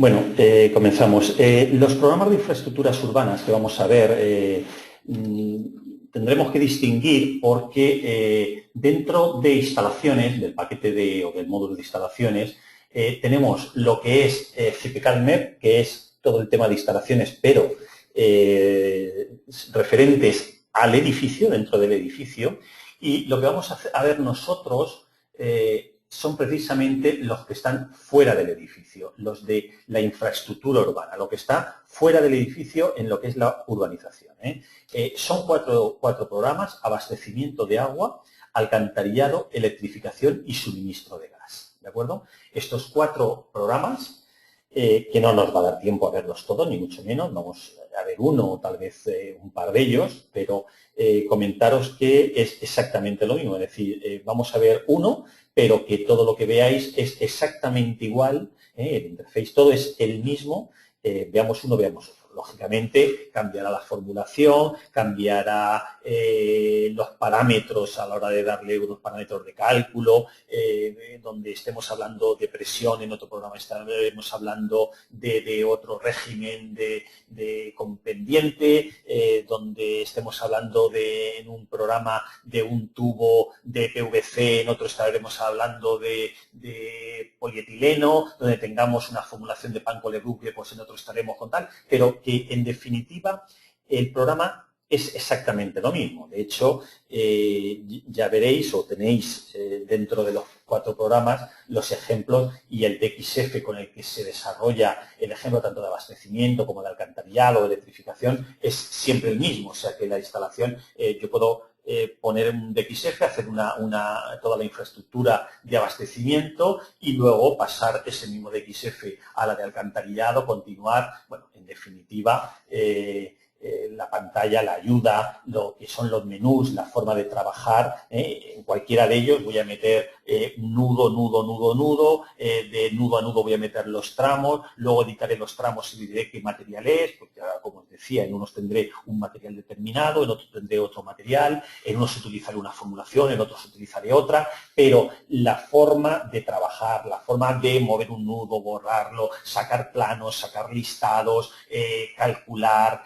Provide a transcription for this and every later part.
Bueno, comenzamos. Los programas de infraestructuras urbanas que vamos a ver tendremos que distinguir porque dentro de instalaciones, del paquete o del módulo de instalaciones, tenemos lo que es CPCAD-MEP, que es todo el tema de instalaciones, pero referentes al edificio, dentro del edificio, y lo que vamos a ver nosotros son precisamente los que están fuera del edificio, los de la infraestructura urbana, lo que está fuera del edificio en lo que es la urbanización. Son cuatro programas: abastecimiento de agua, alcantarillado, electrificación y suministro de gas. ¿De acuerdo? Estos 4 programas, que no nos va a dar tiempo a verlos todos, ni mucho menos, vamos a ver uno o tal vez un par de ellos, pero comentaros que es exactamente lo mismo, es decir, vamos a ver uno, pero que todo lo que veáis es exactamente igual, el interface todo es el mismo, veamos uno, veamos otro. Lógicamente cambiará la formulación, cambiará los parámetros a la hora de darle unos parámetros de cálculo, donde estemos hablando de presión, en otro programa estaremos hablando de otro régimen con pendiente, donde estemos hablando en un programa de un tubo de PVC, en otro estaremos hablando de polietileno, donde tengamos una formulación de Pancole-Bucle, pues en otro estaremos con tal, pero que en definitiva el programa es exactamente lo mismo. De hecho, ya veréis o tenéis dentro de los 4 programas los ejemplos y el DXF con el que se desarrolla el ejemplo tanto de abastecimiento como de alcantarillado o de electrificación es siempre el mismo. O sea que la instalación, yo puedo poner un DXF, hacer toda la infraestructura de abastecimiento y luego pasar ese mismo DXF a la de alcantarillado, continuar. Bueno, en definitiva, la pantalla, la ayuda, lo que son los menús, la forma de trabajar, en cualquiera de ellos voy a meter nudo, de nudo a nudo voy a meter los tramos, luego editaré los tramos y diré qué material es, porque ahora, como os decía, en unos tendré un material determinado, en otros tendré otro material, en unos utilizaré una formulación, en otros utilizaré otra, pero la forma de trabajar, la forma de mover un nudo, borrarlo, sacar planos, sacar listados, calcular,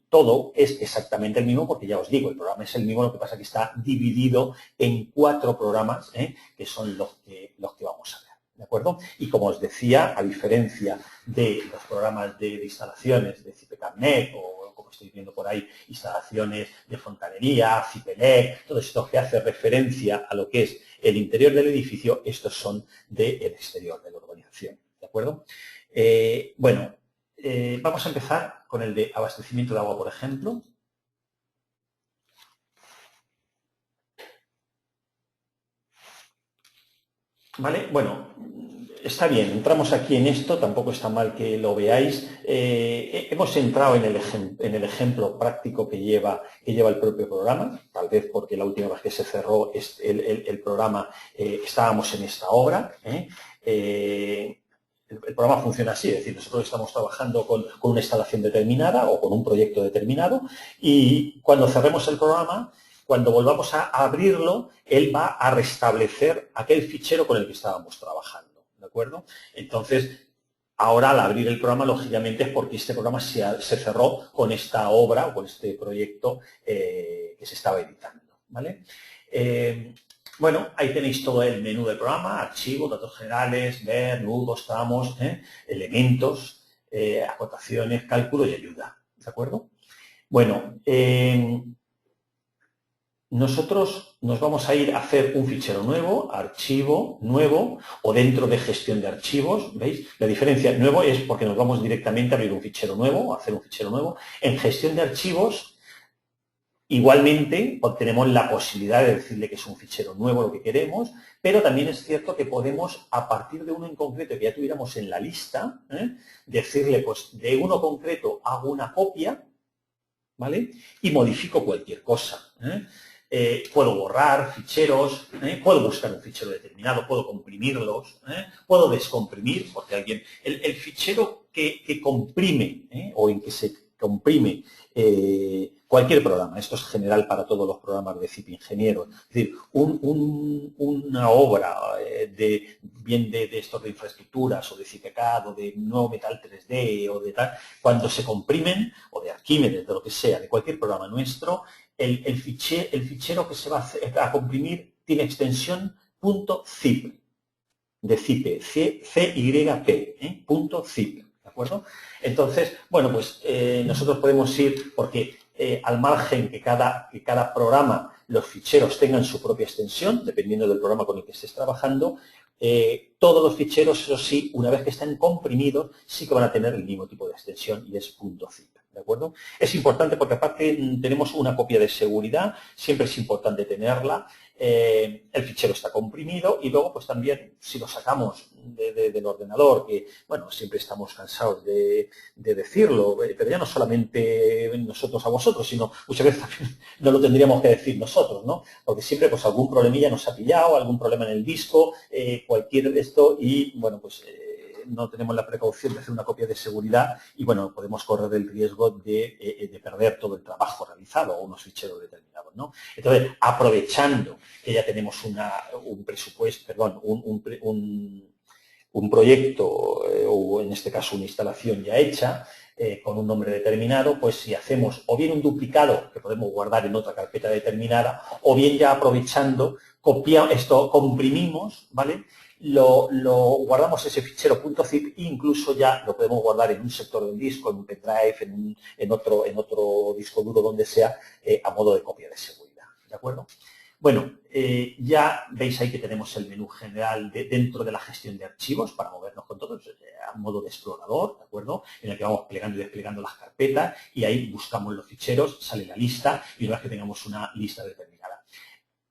todo es exactamente el mismo, porque ya os digo, el programa es el mismo, lo que pasa es que está dividido en 4 programas, que son los que vamos a ver, ¿de acuerdo? Y como os decía, a diferencia de los programas de instalaciones de CPCAD-MEP o, como estoy viendo por ahí, instalaciones de fontanería, CIPELEC, todo esto que hace referencia a lo que es el interior del edificio, estos son del exterior de la urbanización, ¿de acuerdo? Bueno, vamos a empezar con el de abastecimiento de agua, por ejemplo. ¿Vale? Bueno, está bien, entramos aquí en esto, tampoco está mal que lo veáis. Hemos entrado en el ejemplo práctico que lleva el propio programa, tal vez porque la última vez que se cerró el programa estábamos en esta obra. El programa funciona así, es decir, nosotros estamos trabajando con una instalación determinada o con un proyecto determinado y cuando cerremos el programa, cuando volvamos a abrirlo, él va a restablecer aquel fichero con el que estábamos trabajando, ¿de acuerdo? Entonces, ahora al abrir el programa, lógicamente es porque este programa se cerró con esta obra o con este proyecto que se estaba editando, ¿vale? Bueno, ahí tenéis todo el menú del programa: archivos, datos generales, ver, nudos, tramos, elementos, acotaciones, cálculo y ayuda, ¿de acuerdo? Bueno, nosotros nos vamos a ir a hacer un fichero nuevo, archivo nuevo, o dentro de gestión de archivos, ¿veis? La diferencia, nuevo es porque nos vamos directamente a abrir un fichero nuevo, a hacer un fichero nuevo. En gestión de archivos, igualmente obtenemos la posibilidad de decirle que es un fichero nuevo lo que queremos, pero también es cierto que podemos, a partir de uno en concreto que ya tuviéramos en la lista, decirle, pues de uno concreto hago una copia, ¿vale? Y modifico cualquier cosa. Puedo borrar ficheros, puedo buscar un fichero determinado, puedo comprimirlos, puedo descomprimir, porque el fichero que comprime o en que se comprime cualquier programa, esto es general para todos los programas de CIP Ingeniero, es decir, una obra bien de estos de infraestructuras o de CIPECAD o de nuevo metal 3D o de tal, cuando se comprimen, o de Arquímedes, de lo que sea, de cualquier programa nuestro, el fichero que se va a comprimir tiene extensión .zip, de CIPE, C-Y-P, .zip, ¿de acuerdo? Entonces, bueno, pues nosotros podemos ir, porque al margen que cada programa, los ficheros tengan su propia extensión, dependiendo del programa con el que estés trabajando, todos los ficheros, eso sí, una vez que están comprimidos, sí que van a tener el mismo tipo de extensión y es .zip, ¿de acuerdo? Es importante porque aparte tenemos una copia de seguridad, siempre es importante tenerla. El fichero está comprimido y luego pues también si lo sacamos del ordenador, que bueno, siempre estamos cansados de decirlo, pero ya no solamente nosotros a vosotros, sino muchas veces también no lo tendríamos que decir nosotros, ¿no? Porque siempre pues algún problemilla nos ha pillado, algún problema en el disco, cualquier de esto y bueno, pues no tenemos la precaución de hacer una copia de seguridad y bueno, podemos correr el riesgo de perder todo el trabajo realizado o unos ficheros determinados, ¿no? Entonces, aprovechando que ya tenemos un presupuesto, perdón, un proyecto o en este caso una instalación ya hecha con un nombre determinado, pues si hacemos o bien un duplicado que podemos guardar en otra carpeta determinada o bien ya aprovechando, comprimimos, ¿vale? Lo guardamos ese fichero .zip e incluso ya lo podemos guardar en un sector de un disco, en un pendrive, en otro disco duro, donde sea, a modo de copia de seguridad, ¿de acuerdo? Bueno, ya veis ahí que tenemos el menú general dentro de la gestión de archivos para movernos con todos, a modo de explorador, ¿de acuerdo? En el que vamos plegando y desplegando las carpetas y ahí buscamos los ficheros, sale la lista y una vez que tengamos una lista determinada.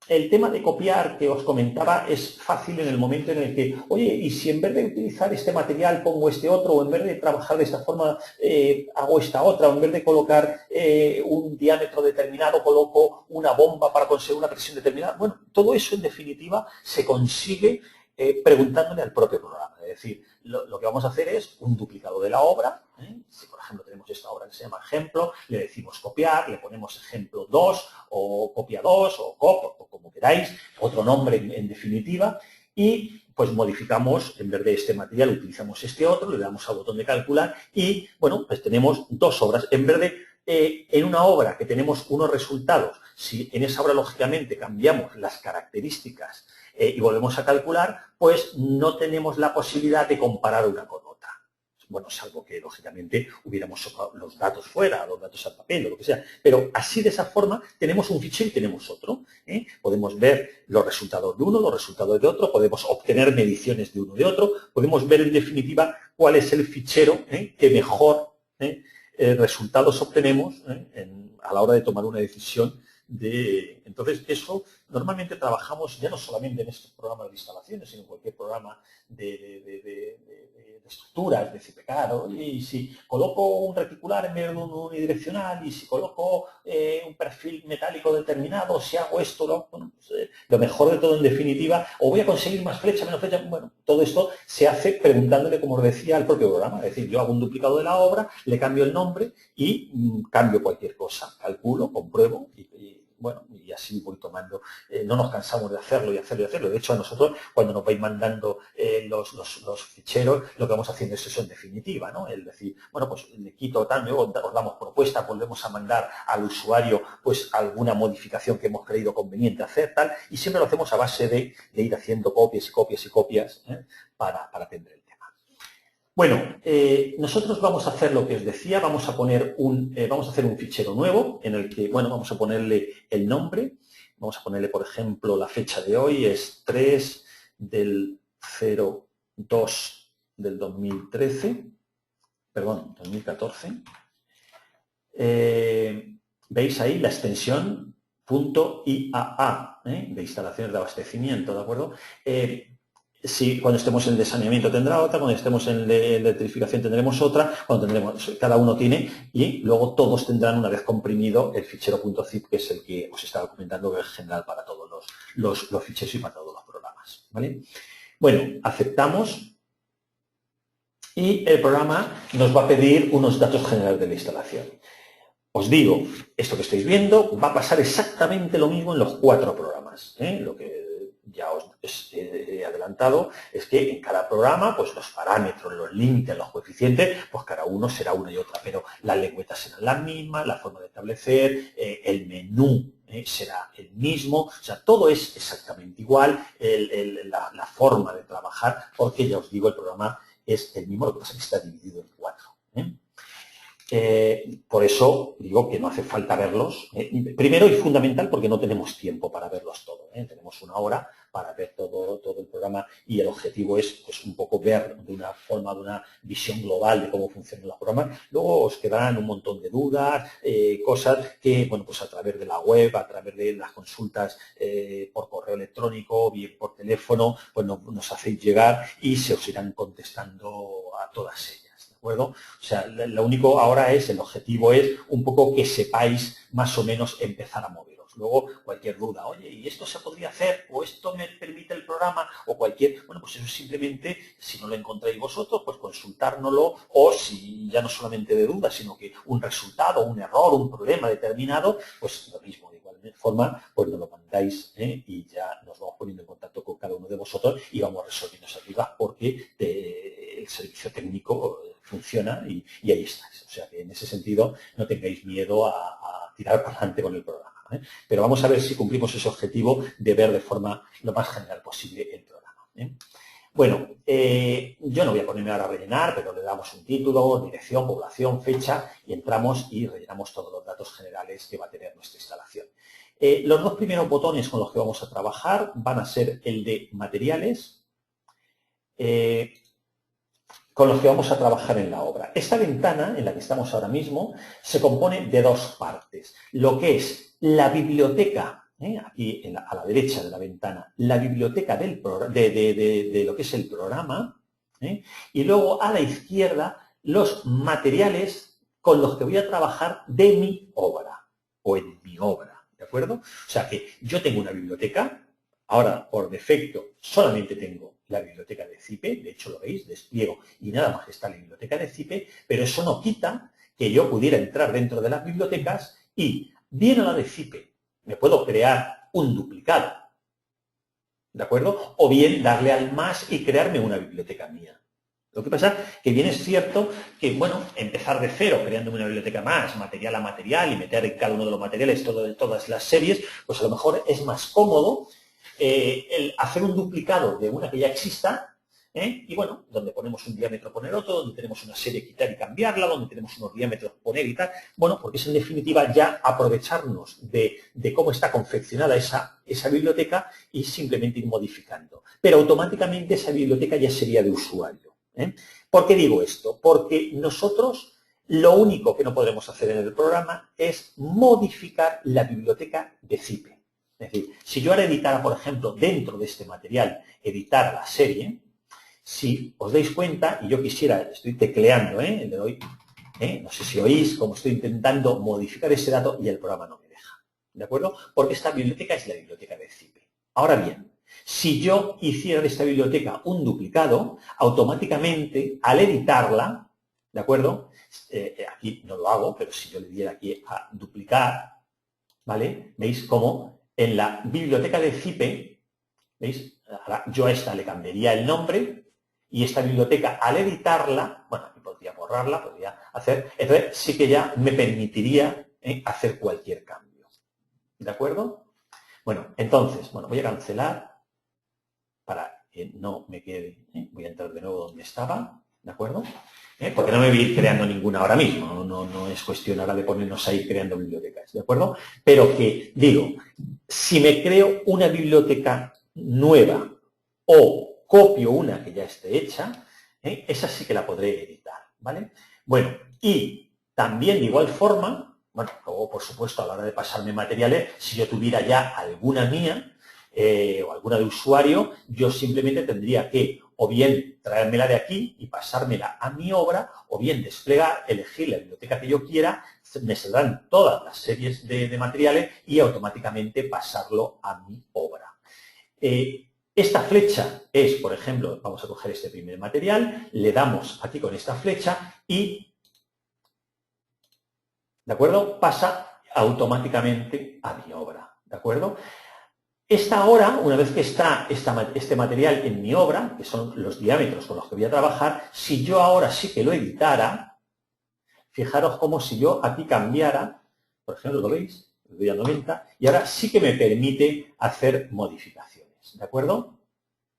El tema de copiar que os comentaba es fácil en el momento en el que, oye, y si en vez de utilizar este material pongo este otro, o en vez de trabajar de esta forma hago esta otra, o en vez de colocar un diámetro determinado coloco una bomba para conseguir una presión determinada. Bueno, todo eso en definitiva se consigue preguntándole al propio programa. Es decir, lo que vamos a hacer es un duplicado de la obra. Si, por ejemplo, tenemos esta obra que se llama ejemplo, le decimos copiar, le ponemos ejemplo 2 o copia 2 o cop, o como queráis, otro nombre en definitiva, y pues modificamos, en vez de este material utilizamos este otro, le damos al botón de calcular y, bueno, pues tenemos dos obras. En vez de en una obra que tenemos unos resultados, si en esa obra lógicamente cambiamos las características y volvemos a calcular, pues no tenemos la posibilidad de comparar una con otra. Bueno, salvo que, lógicamente, hubiéramos sacado los datos fuera, los datos al papel o lo que sea. Pero así, de esa forma, tenemos un fichero y tenemos otro. Podemos ver los resultados de uno, los resultados de otro, podemos obtener mediciones de uno de otro, podemos ver, en definitiva, cuál es el fichero que mejor resultados obtenemos a la hora de tomar una decisión. Entonces, eso normalmente trabajamos ya no solamente en estos programas de instalaciones, sino en cualquier programa de estructuras, de CIPECAD, y si coloco un reticular en vez de un unidireccional, y si coloco un perfil metálico determinado, si hago esto, bueno, pues, lo mejor de todo en definitiva, o voy a conseguir más flecha, menos flecha, bueno, todo esto se hace preguntándole, como os decía, al propio programa. Es decir, yo hago un duplicado de la obra, le cambio el nombre y cambio cualquier cosa, calculo, compruebo bueno, y así voy tomando. No nos cansamos de hacerlo y hacerlo y hacerlo. De hecho, a nosotros, cuando nos vais mandando los ficheros, lo que vamos haciendo es eso en definitiva, ¿no? Es decir, bueno, pues le quito tal, luego os damos propuestas, volvemos a mandar al usuario pues alguna modificación que hemos creído conveniente hacer, tal, y siempre lo hacemos a base de ir haciendo copias y copias y copias para atender el tema. Bueno, nosotros vamos a hacer lo que os decía, vamos a hacer un fichero nuevo en el que, bueno, vamos a ponerle el nombre, vamos a ponerle, por ejemplo, la fecha de hoy, es 3 del 02 del 2013, perdón, 2014. Veis ahí la extensión .iaa, de instalaciones de abastecimiento, ¿de acuerdo? Si cuando estemos en el de saneamiento tendrá otra, cuando estemos en electrificación tendremos otra, cuando tendremos, cada uno tiene, y luego todos tendrán, una vez comprimido, el fichero .zip, que es el que os estaba comentando, que es general para todos los ficheros y para todos los programas, ¿vale? Bueno, aceptamos y el programa nos va a pedir unos datos generales de la instalación. Os digo, esto que estáis viendo va a pasar exactamente lo mismo en los 4 programas. Lo que ya os he adelantado es que en cada programa, pues los parámetros, los límites, los coeficientes, pues cada uno será una y otra, pero las lengüetas serán las mismas, la forma de establecer, el menú será el mismo, o sea, todo es exactamente igual, la forma de trabajar, porque ya os digo, el programa es el mismo, lo que pasa es que está dividido en 4. Por eso digo que no hace falta verlos. Primero y fundamental porque no tenemos tiempo para verlos todos. Tenemos 1 hora para ver todo el programa y el objetivo es pues, un poco ver de una forma, de una visión global de cómo funcionan los programas. Luego os quedarán un montón de dudas, cosas que, bueno, pues a través de la web, a través de las consultas por correo electrónico, bien por teléfono, pues nos hacéis llegar y se os irán contestando a todas ellas. ¿De acuerdo? O sea, lo único ahora es, el objetivo es un poco que sepáis más o menos empezar a moveros. Luego, cualquier duda, oye, ¿y esto se podría hacer? ¿O esto me permite el programa? O cualquier, bueno, pues eso simplemente, si no lo encontráis vosotros, pues consultárnoslo, o si ya no solamente de dudas, sino que un resultado, un error, un problema determinado, pues lo mismo, de igual forma, pues nos lo mandáis y ya nos vamos poniendo en contacto con cada uno de vosotros y vamos resolviendo esas dudas porque el servicio técnico funciona y ahí estáis. O sea que en ese sentido no tengáis miedo a tirar para adelante con el programa. Pero vamos a ver si cumplimos ese objetivo de ver de forma lo más general posible el programa. Bueno, yo no voy a ponerme ahora a rellenar, pero le damos un título, dirección, población, fecha y entramos y rellenamos todos los datos generales que va a tener nuestra instalación. Los 2 primeros botones con los que vamos a trabajar van a ser el de materiales, con los que vamos a trabajar en la obra. Esta ventana en la que estamos ahora mismo se compone de 2 partes. Lo que es la biblioteca, aquí a la derecha de la ventana, la biblioteca de lo que es el programa, y luego a la izquierda los materiales con los que voy a trabajar de mi obra o en mi obra, ¿de acuerdo? O sea que yo tengo una biblioteca. Ahora, por defecto, solamente tengo la biblioteca de CIPE, de hecho lo veis, despliego y nada más está la biblioteca de CIPE, pero eso no quita que yo pudiera entrar dentro de las bibliotecas y, bien a la de CIPE, me puedo crear un duplicado, ¿de acuerdo? O bien darle al más y crearme una biblioteca mía. Lo que pasa es que bien es cierto que, bueno, empezar de cero, creándome una biblioteca más, material a material, y meter en cada uno de los materiales todas las series, pues a lo mejor es más cómodo el hacer un duplicado de una que ya exista, y bueno, donde ponemos un diámetro poner otro, donde tenemos una serie quitar y cambiarla, donde tenemos unos diámetros poner y tal, bueno, porque es en definitiva ya aprovecharnos de cómo está confeccionada esa biblioteca y simplemente ir modificando. Pero automáticamente esa biblioteca ya sería de usuario. ¿Por qué digo esto? Porque nosotros lo único que no podremos hacer en el programa es modificar la biblioteca de CIPE. Es decir, si yo ahora editara, por ejemplo, dentro de este material, editar la serie, si os dais cuenta, y yo quisiera, estoy tecleando, le doy, no sé si oís, como estoy intentando modificar ese dato y el programa no me deja. ¿De acuerdo? Porque esta biblioteca es la biblioteca de CIPE. Ahora bien, si yo hiciera de esta biblioteca un duplicado, automáticamente, al editarla, ¿de acuerdo? Aquí no lo hago, pero si yo le diera aquí a duplicar, ¿vale? ¿Veis cómo en la biblioteca de CIPE, ¿veis? Ahora yo a esta le cambiaría el nombre y esta biblioteca, al editarla, bueno, aquí podría borrarla, podría hacer, entonces sí que ya me permitiría hacer cualquier cambio. ¿De acuerdo? Bueno, entonces, bueno, voy a cancelar para que no me quede, voy a entrar de nuevo donde estaba, ¿de acuerdo? Porque no me voy a ir creando ninguna ahora mismo, no es cuestión ahora de ponernos a ir creando bibliotecas, ¿de acuerdo? Pero que, digo, si me creo una biblioteca nueva o copio una que ya esté hecha, esa sí que la podré editar, ¿vale? Bueno, y también de igual forma, bueno, luego por supuesto a la hora de pasarme materiales, si yo tuviera ya alguna mía o alguna de usuario, yo simplemente tendría que o bien traérmela de aquí y pasármela a mi obra, o bien desplegar, elegir la biblioteca que yo quiera, me saldrán todas las series de materiales y automáticamente pasarlo a mi obra. Esta flecha es, por ejemplo, vamos a coger este primer material, le damos aquí con esta flecha y, ¿de acuerdo? Pasa automáticamente a mi obra, ¿de acuerdo? Esta hora, una vez que está este material en mi obra, que son los diámetros con los que voy a trabajar, si yo ahora sí que lo editara, fijaros como si yo aquí cambiara, por ejemplo, ¿lo veis? Le doy a 90 y ahora sí que me permite hacer modificaciones, ¿de acuerdo?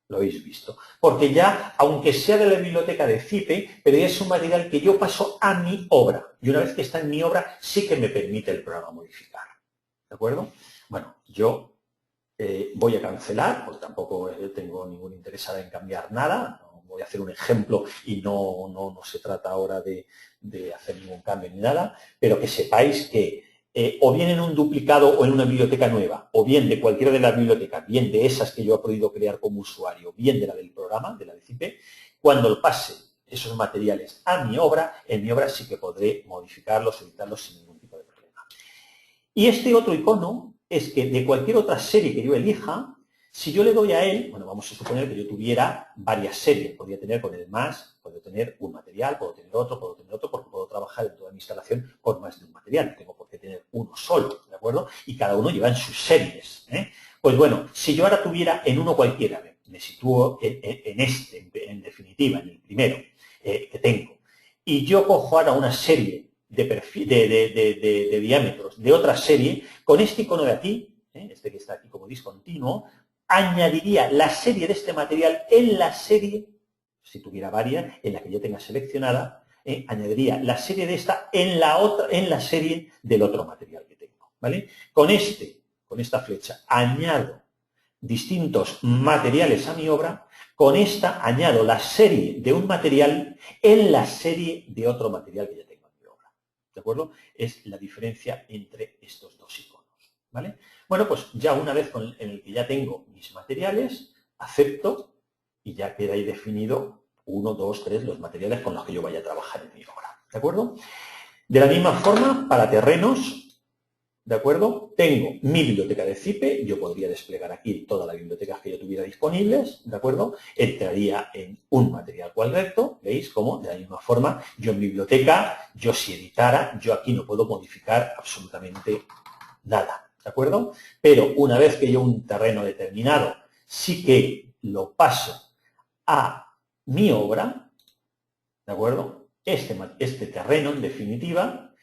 Lo habéis visto. Porque ya, aunque sea de la biblioteca de CIPE, pero ya es un material que yo paso a mi obra. Y una vez que está en mi obra, sí que me permite el programa modificar. ¿De acuerdo? Bueno, yo voy a cancelar, porque tampoco tengo ningún interés en cambiar nada. No voy a hacer un ejemplo y no se trata ahora de hacer ningún cambio ni nada, pero que sepáis que o bien en un duplicado o en una biblioteca nueva, o bien de cualquiera de las bibliotecas, bien de esas que yo he podido crear como usuario, bien de la del programa, de la de CIPE, cuando pase esos materiales a mi obra, en mi obra sí que podré modificarlos, editarlos sin ningún tipo de problema. Y este otro icono es que de cualquier otra serie que yo elija, si yo le doy a él, bueno, vamos a suponer que yo tuviera varias series, podría tener con el más, puedo tener un material, puedo tener otro, porque puedo trabajar en toda mi instalación con más de un material, no tengo por qué tener uno solo, ¿de acuerdo? Y cada uno lleva en sus series, ¿eh? Pues bueno, si yo ahora tuviera en uno cualquiera, me sitúo en este, en definitiva, en el primero que tengo, y yo cojo ahora una serie de diámetros de otra serie, con este icono de aquí, este que está aquí como discontinuo, añadiría la serie de este material en la serie, si tuviera varias, en la que yo tenga seleccionada, añadiría la serie de esta en la serie del otro material que tengo, ¿vale? Con esta flecha, añado distintos materiales a mi obra, con esta añado la serie de un material en la serie de otro material que ya tengo en mi obra, ¿de acuerdo? Es la diferencia entre estos dos iconos, ¿vale? Bueno, pues ya una vez en el que ya tengo mis materiales, acepto y ya queda ahí definido 1, 2, 3 los materiales con los que yo vaya a trabajar en mi obra, ¿de acuerdo? De la misma forma, para terrenos, ¿de acuerdo? Tengo mi biblioteca de CIPE, yo podría desplegar aquí todas las bibliotecas que yo tuviera disponibles, ¿de acuerdo? Entraría en un material cual recto, ¿veis? Como de la misma forma, yo en mi biblioteca, yo si editara, yo aquí no puedo modificar absolutamente nada, ¿de acuerdo? Pero una vez que yo un terreno determinado sí que lo paso a mi obra, ¿de acuerdo? Este terreno, en definitiva,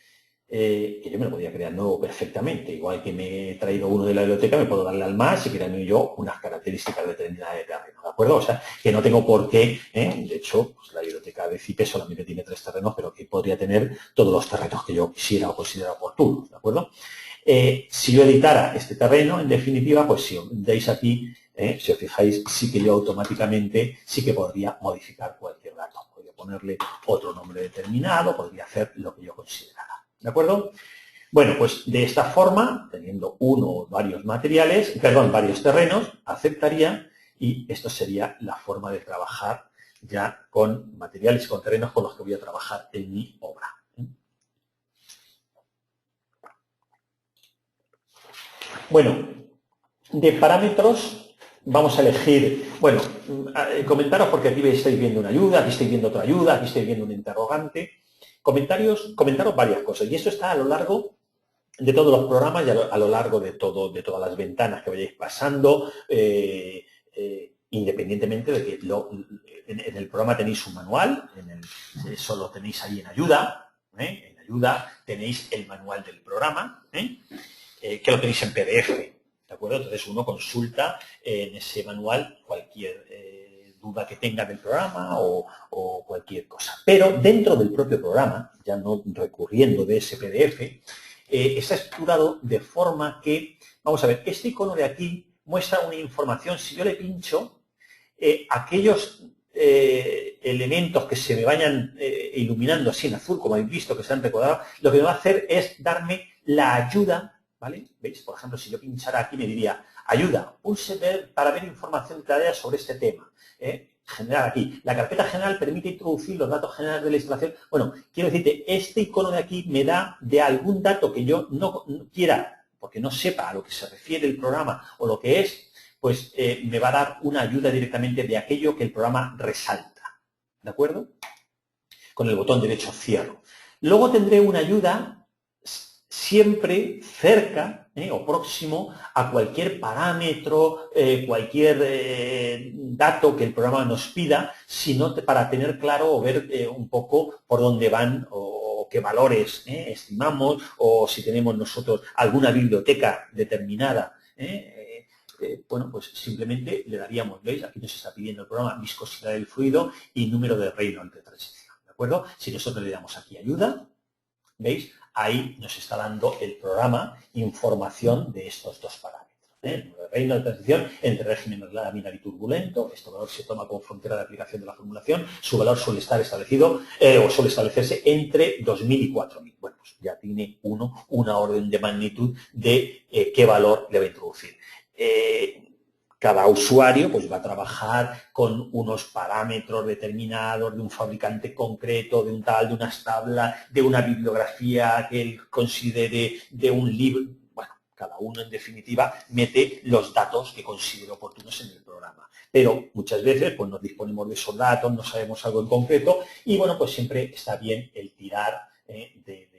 que yo me lo podía crear nuevo perfectamente. Igual que me he traído uno de la biblioteca, me puedo darle al más y crearme yo unas características determinadas de terreno, ¿de acuerdo? O sea, que no tengo por qué, de hecho, pues la biblioteca de CIPE solamente tiene 3 terrenos, pero que podría tener todos los terrenos que yo quisiera o considera oportunos, ¿de acuerdo? Si yo editara este terreno, en definitiva, pues si os veis aquí, si os fijáis, sí que yo automáticamente sí que podría modificar cualquier dato. Podría ponerle otro nombre determinado, podría hacer lo que yo considerara. ¿De acuerdo? Bueno, pues de esta forma, teniendo uno o varios materiales, varios terrenos, aceptaría y esto sería la forma de trabajar ya con materiales, con terrenos con los que voy a trabajar en mi obra. Bueno, de parámetros vamos a elegir, bueno, comentaros porque aquí estáis viendo una ayuda, aquí estáis viendo otra ayuda, aquí estáis viendo un interrogante. Comentaros varias cosas y esto está a lo largo de todos los programas y a lo largo de todas las ventanas que vayáis pasando, independientemente de que en el programa tenéis un manual, eso lo tenéis ahí en ayuda, en ayuda tenéis el manual del programa, que lo tenéis en PDF, ¿de acuerdo? Entonces uno consulta en ese manual cualquier duda que tenga del programa o cualquier cosa. Pero dentro del propio programa, ya no recurriendo de ese PDF, está estructurado de forma que, vamos a ver, este icono de aquí muestra una información. Si yo le pincho, aquellos elementos que se me vayan iluminando así en azul, como habéis visto que se han recordado, lo que me va a hacer es darme la ayuda, ¿vale? ¿Veis? Por ejemplo, si yo pinchara aquí me diría, ayuda, pulse para ver información detallada sobre este tema. General aquí. La carpeta general permite introducir los datos generales de la instalación. Bueno, quiero decirte, este icono de aquí me da de algún dato que yo no quiera, porque no sepa a lo que se refiere el programa o lo que es, pues me va a dar una ayuda directamente de aquello que el programa resalta, ¿de acuerdo? Con el botón derecho cierro. Luego tendré una ayuda siempre cerca o próximo a cualquier parámetro, cualquier dato que el programa nos pida, sino para tener claro o ver un poco por dónde van o qué valores estimamos, o si tenemos nosotros alguna biblioteca determinada. Bueno, pues simplemente le daríamos, ¿veis? Aquí nos está pidiendo el programa viscosidad del fluido y número de Reynolds de transición, ¿de acuerdo? Si nosotros le damos aquí ayuda, ¿veis? Ahí nos está dando el programa información de estos dos parámetros. El número de Reynolds de transición entre régimen laminar y turbulento. Este valor se toma como frontera de aplicación de la formulación. Su valor suele estar establecido o suele establecerse entre 2000 y 4000. Bueno, pues ya tiene una orden de magnitud de qué valor le va a introducir. Cada usuario pues, va a trabajar con unos parámetros determinados de un fabricante concreto, de un tal, de unas tablas, de una bibliografía que él considere, de un libro. Bueno, cada uno en definitiva mete los datos que considere oportunos en el programa. Pero muchas veces pues, nos disponemos de esos datos, no sabemos algo en concreto y bueno, pues siempre está bien el tirar de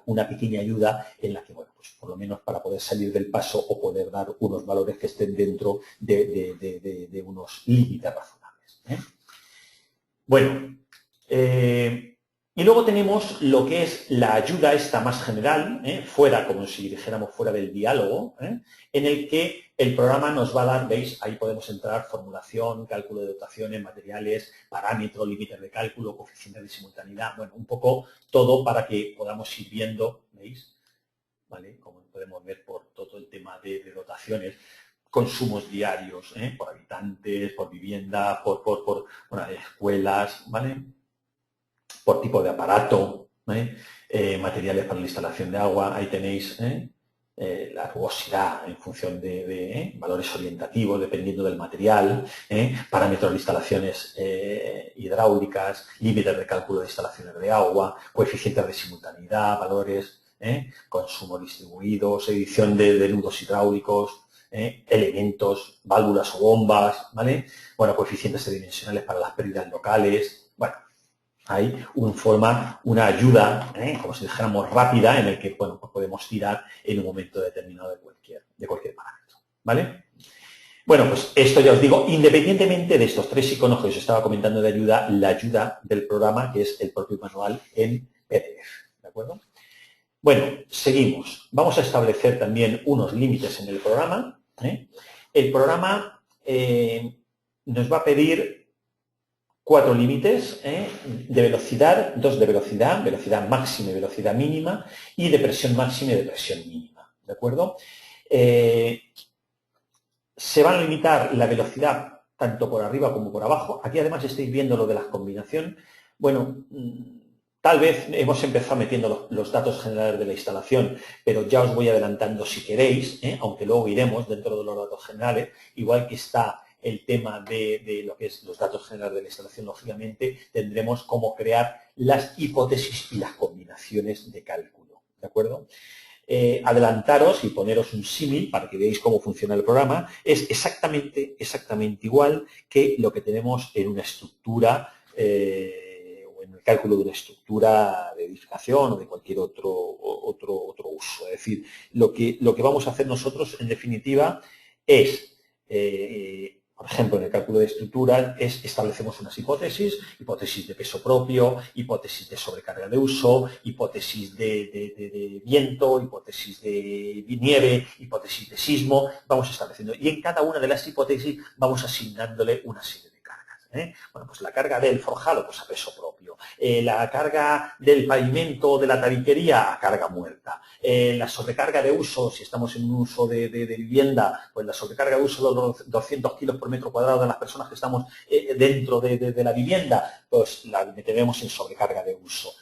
una pequeña ayuda en la que, bueno, pues por lo menos para poder salir del paso o poder dar unos valores que estén dentro de unos límites razonables. Bueno, y luego tenemos lo que es la ayuda esta más general, fuera, como si dijéramos fuera del diálogo, en el que el programa nos va a dar, veis, ahí podemos entrar formulación, cálculo de dotaciones, materiales, parámetros, límites de cálculo, coeficientes de simultaneidad, bueno, un poco todo para que podamos ir viendo, ¿veis? ¿Vale? Como podemos ver por todo el tema de dotaciones, consumos diarios, por habitantes, por vivienda, por escuelas, ¿vale? Por tipo de aparato, materiales para la instalación de agua, ahí tenéis la rugosidad en función de valores orientativos, dependiendo del material, parámetros de instalaciones hidráulicas, límites de cálculo de instalaciones de agua, coeficientes de simultaneidad, valores, consumo distribuidos, edición de nudos hidráulicos, elementos, válvulas o bombas, ¿vale? Bueno, coeficientes tridimensionales para las pérdidas locales, bueno, hay una ayuda, como si dijéramos rápida, en el que bueno, pues podemos tirar en un momento determinado de cualquier parámetro, ¿vale? Bueno, pues esto ya os digo, independientemente de estos tres iconos que os estaba comentando de ayuda, la ayuda del programa, que es el propio manual en PDF, ¿de acuerdo? Bueno, seguimos. Vamos a establecer también unos límites en el programa. El programa nos va a pedir 4 límites de velocidad, 2 de velocidad, velocidad máxima y velocidad mínima, y de presión máxima y de presión mínima, ¿de acuerdo? Se van a limitar la velocidad tanto por arriba como por abajo. Aquí además estáis viendo lo de la combinación. Bueno, tal vez hemos empezado metiendo los datos generales de la instalación, pero ya os voy adelantando si queréis, aunque luego iremos dentro de los datos generales, igual que está el tema de lo que es los datos generales de la instalación, lógicamente, tendremos cómo crear las hipótesis y las combinaciones de cálculo, ¿de acuerdo? Adelantaros y poneros un símil para que veáis cómo funciona el programa. Es exactamente igual que lo que tenemos en una estructura o en el cálculo de una estructura de edificación o de cualquier otro uso. Es decir, lo que vamos a hacer nosotros, en definitiva, es por ejemplo, en el cálculo de estructuras establecemos unas hipótesis de peso propio, hipótesis de sobrecarga de uso, hipótesis de viento, hipótesis de nieve, hipótesis de sismo, vamos estableciendo. Y en cada una de las hipótesis vamos asignándole una serie de cargas. Bueno, pues la carga del forjado, pues a peso propio. La carga del pavimento, de la tabiquería, a carga muerta. La sobrecarga de uso, si estamos en un uso de vivienda, pues la sobrecarga de uso de los 200 kilos por metro cuadrado de las personas que estamos dentro de la vivienda, pues la meteremos en sobrecarga de uso.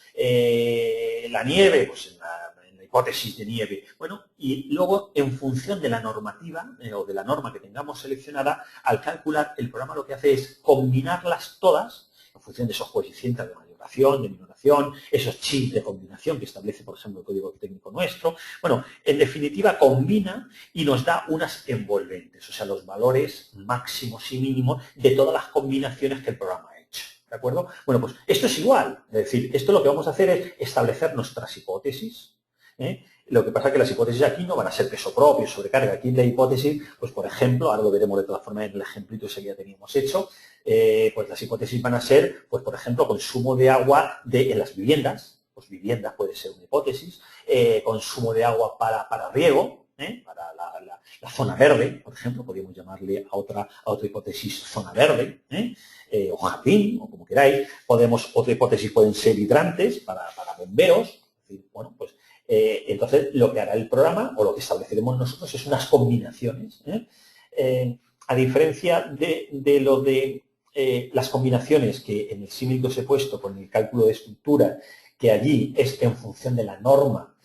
La nieve, pues en la hipótesis de nieve. Bueno, y luego, en función de la normativa o de la norma que tengamos seleccionada, al calcular, el programa lo que hace es combinarlas todas en función de esos coeficientes de mayor maculación, de minoración, esos chips de combinación que establece, por ejemplo, el código técnico nuestro. Bueno, en definitiva, combina y nos da unas envolventes, o sea, los valores máximos y mínimos de todas las combinaciones que el programa ha hecho. ¿De acuerdo? Bueno, pues esto es igual. Es decir, esto lo que vamos a hacer es establecer nuestras hipótesis. Lo que pasa es que las hipótesis aquí no van a ser peso propio, sobrecarga. Aquí la hipótesis, pues por ejemplo, ahora lo veremos de todas formas en el ejemplito ese que ya teníamos hecho, pues las hipótesis van a ser, pues por ejemplo, consumo de agua en las viviendas, pues viviendas puede ser una hipótesis, consumo de agua para riego, para la zona verde, por ejemplo, podríamos llamarle a otra hipótesis zona verde, o jardín, o como queráis. Otra hipótesis pueden ser hidrantes para bomberos. Es decir, bueno, pues entonces lo que hará el programa, o lo que estableceremos nosotros, es unas combinaciones. A diferencia de lo de las combinaciones que en el símil que os he puesto con el cálculo de estructura, que allí es en función de la norma,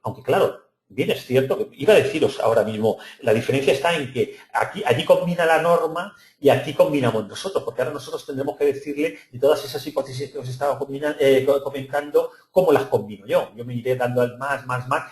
aunque claro, bien es cierto, que iba a deciros ahora mismo, la diferencia está en que allí combina la norma y aquí combinamos nosotros, porque ahora nosotros tendremos que decirle de todas esas hipótesis que os estaba comentando, cómo las combino yo. Yo me iré dando al más,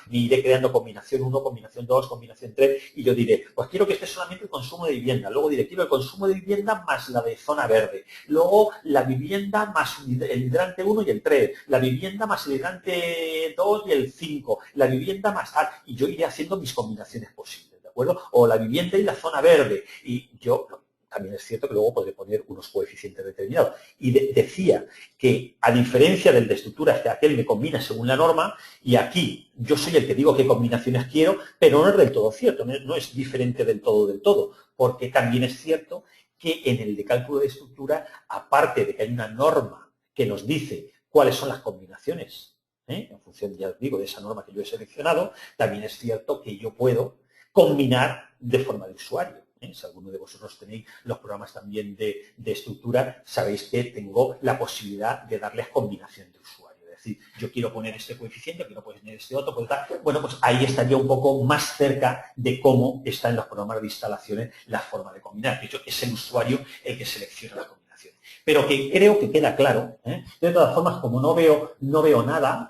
me iré creando combinación 1, combinación 2, combinación 3, y yo diré, pues quiero que esté solamente el consumo de vivienda. Luego diré, quiero el consumo de vivienda más la de zona verde. Luego la vivienda más el hidrante 1 y el 3. La vivienda más el hidrante 2 y el 5. La vivienda más tal. Y yo iré haciendo mis combinaciones posibles, ¿de acuerdo? O la vivienda y la zona verde. Y yo también es cierto que luego podré poner unos coeficientes determinados. Y decía que, a diferencia del de estructuras, que aquel me combina según la norma, y aquí yo soy el que digo qué combinaciones quiero, pero no es del todo cierto, no es diferente del todo, porque también es cierto que en el de cálculo de estructura, aparte de que hay una norma que nos dice cuáles son las combinaciones, en función, ya os digo, de esa norma que yo he seleccionado, también es cierto que yo puedo combinar de forma de usuario. Si alguno de vosotros tenéis los programas también de estructura, sabéis que tengo la posibilidad de darles combinación de usuario. Es decir, yo quiero poner este coeficiente, quiero poner este otro, pues tal. Bueno, pues ahí estaría un poco más cerca de cómo está en los programas de instalaciones la forma de combinar. De hecho, es el usuario el que selecciona las combinaciones. Pero que creo que queda claro. De todas formas, como no veo nada,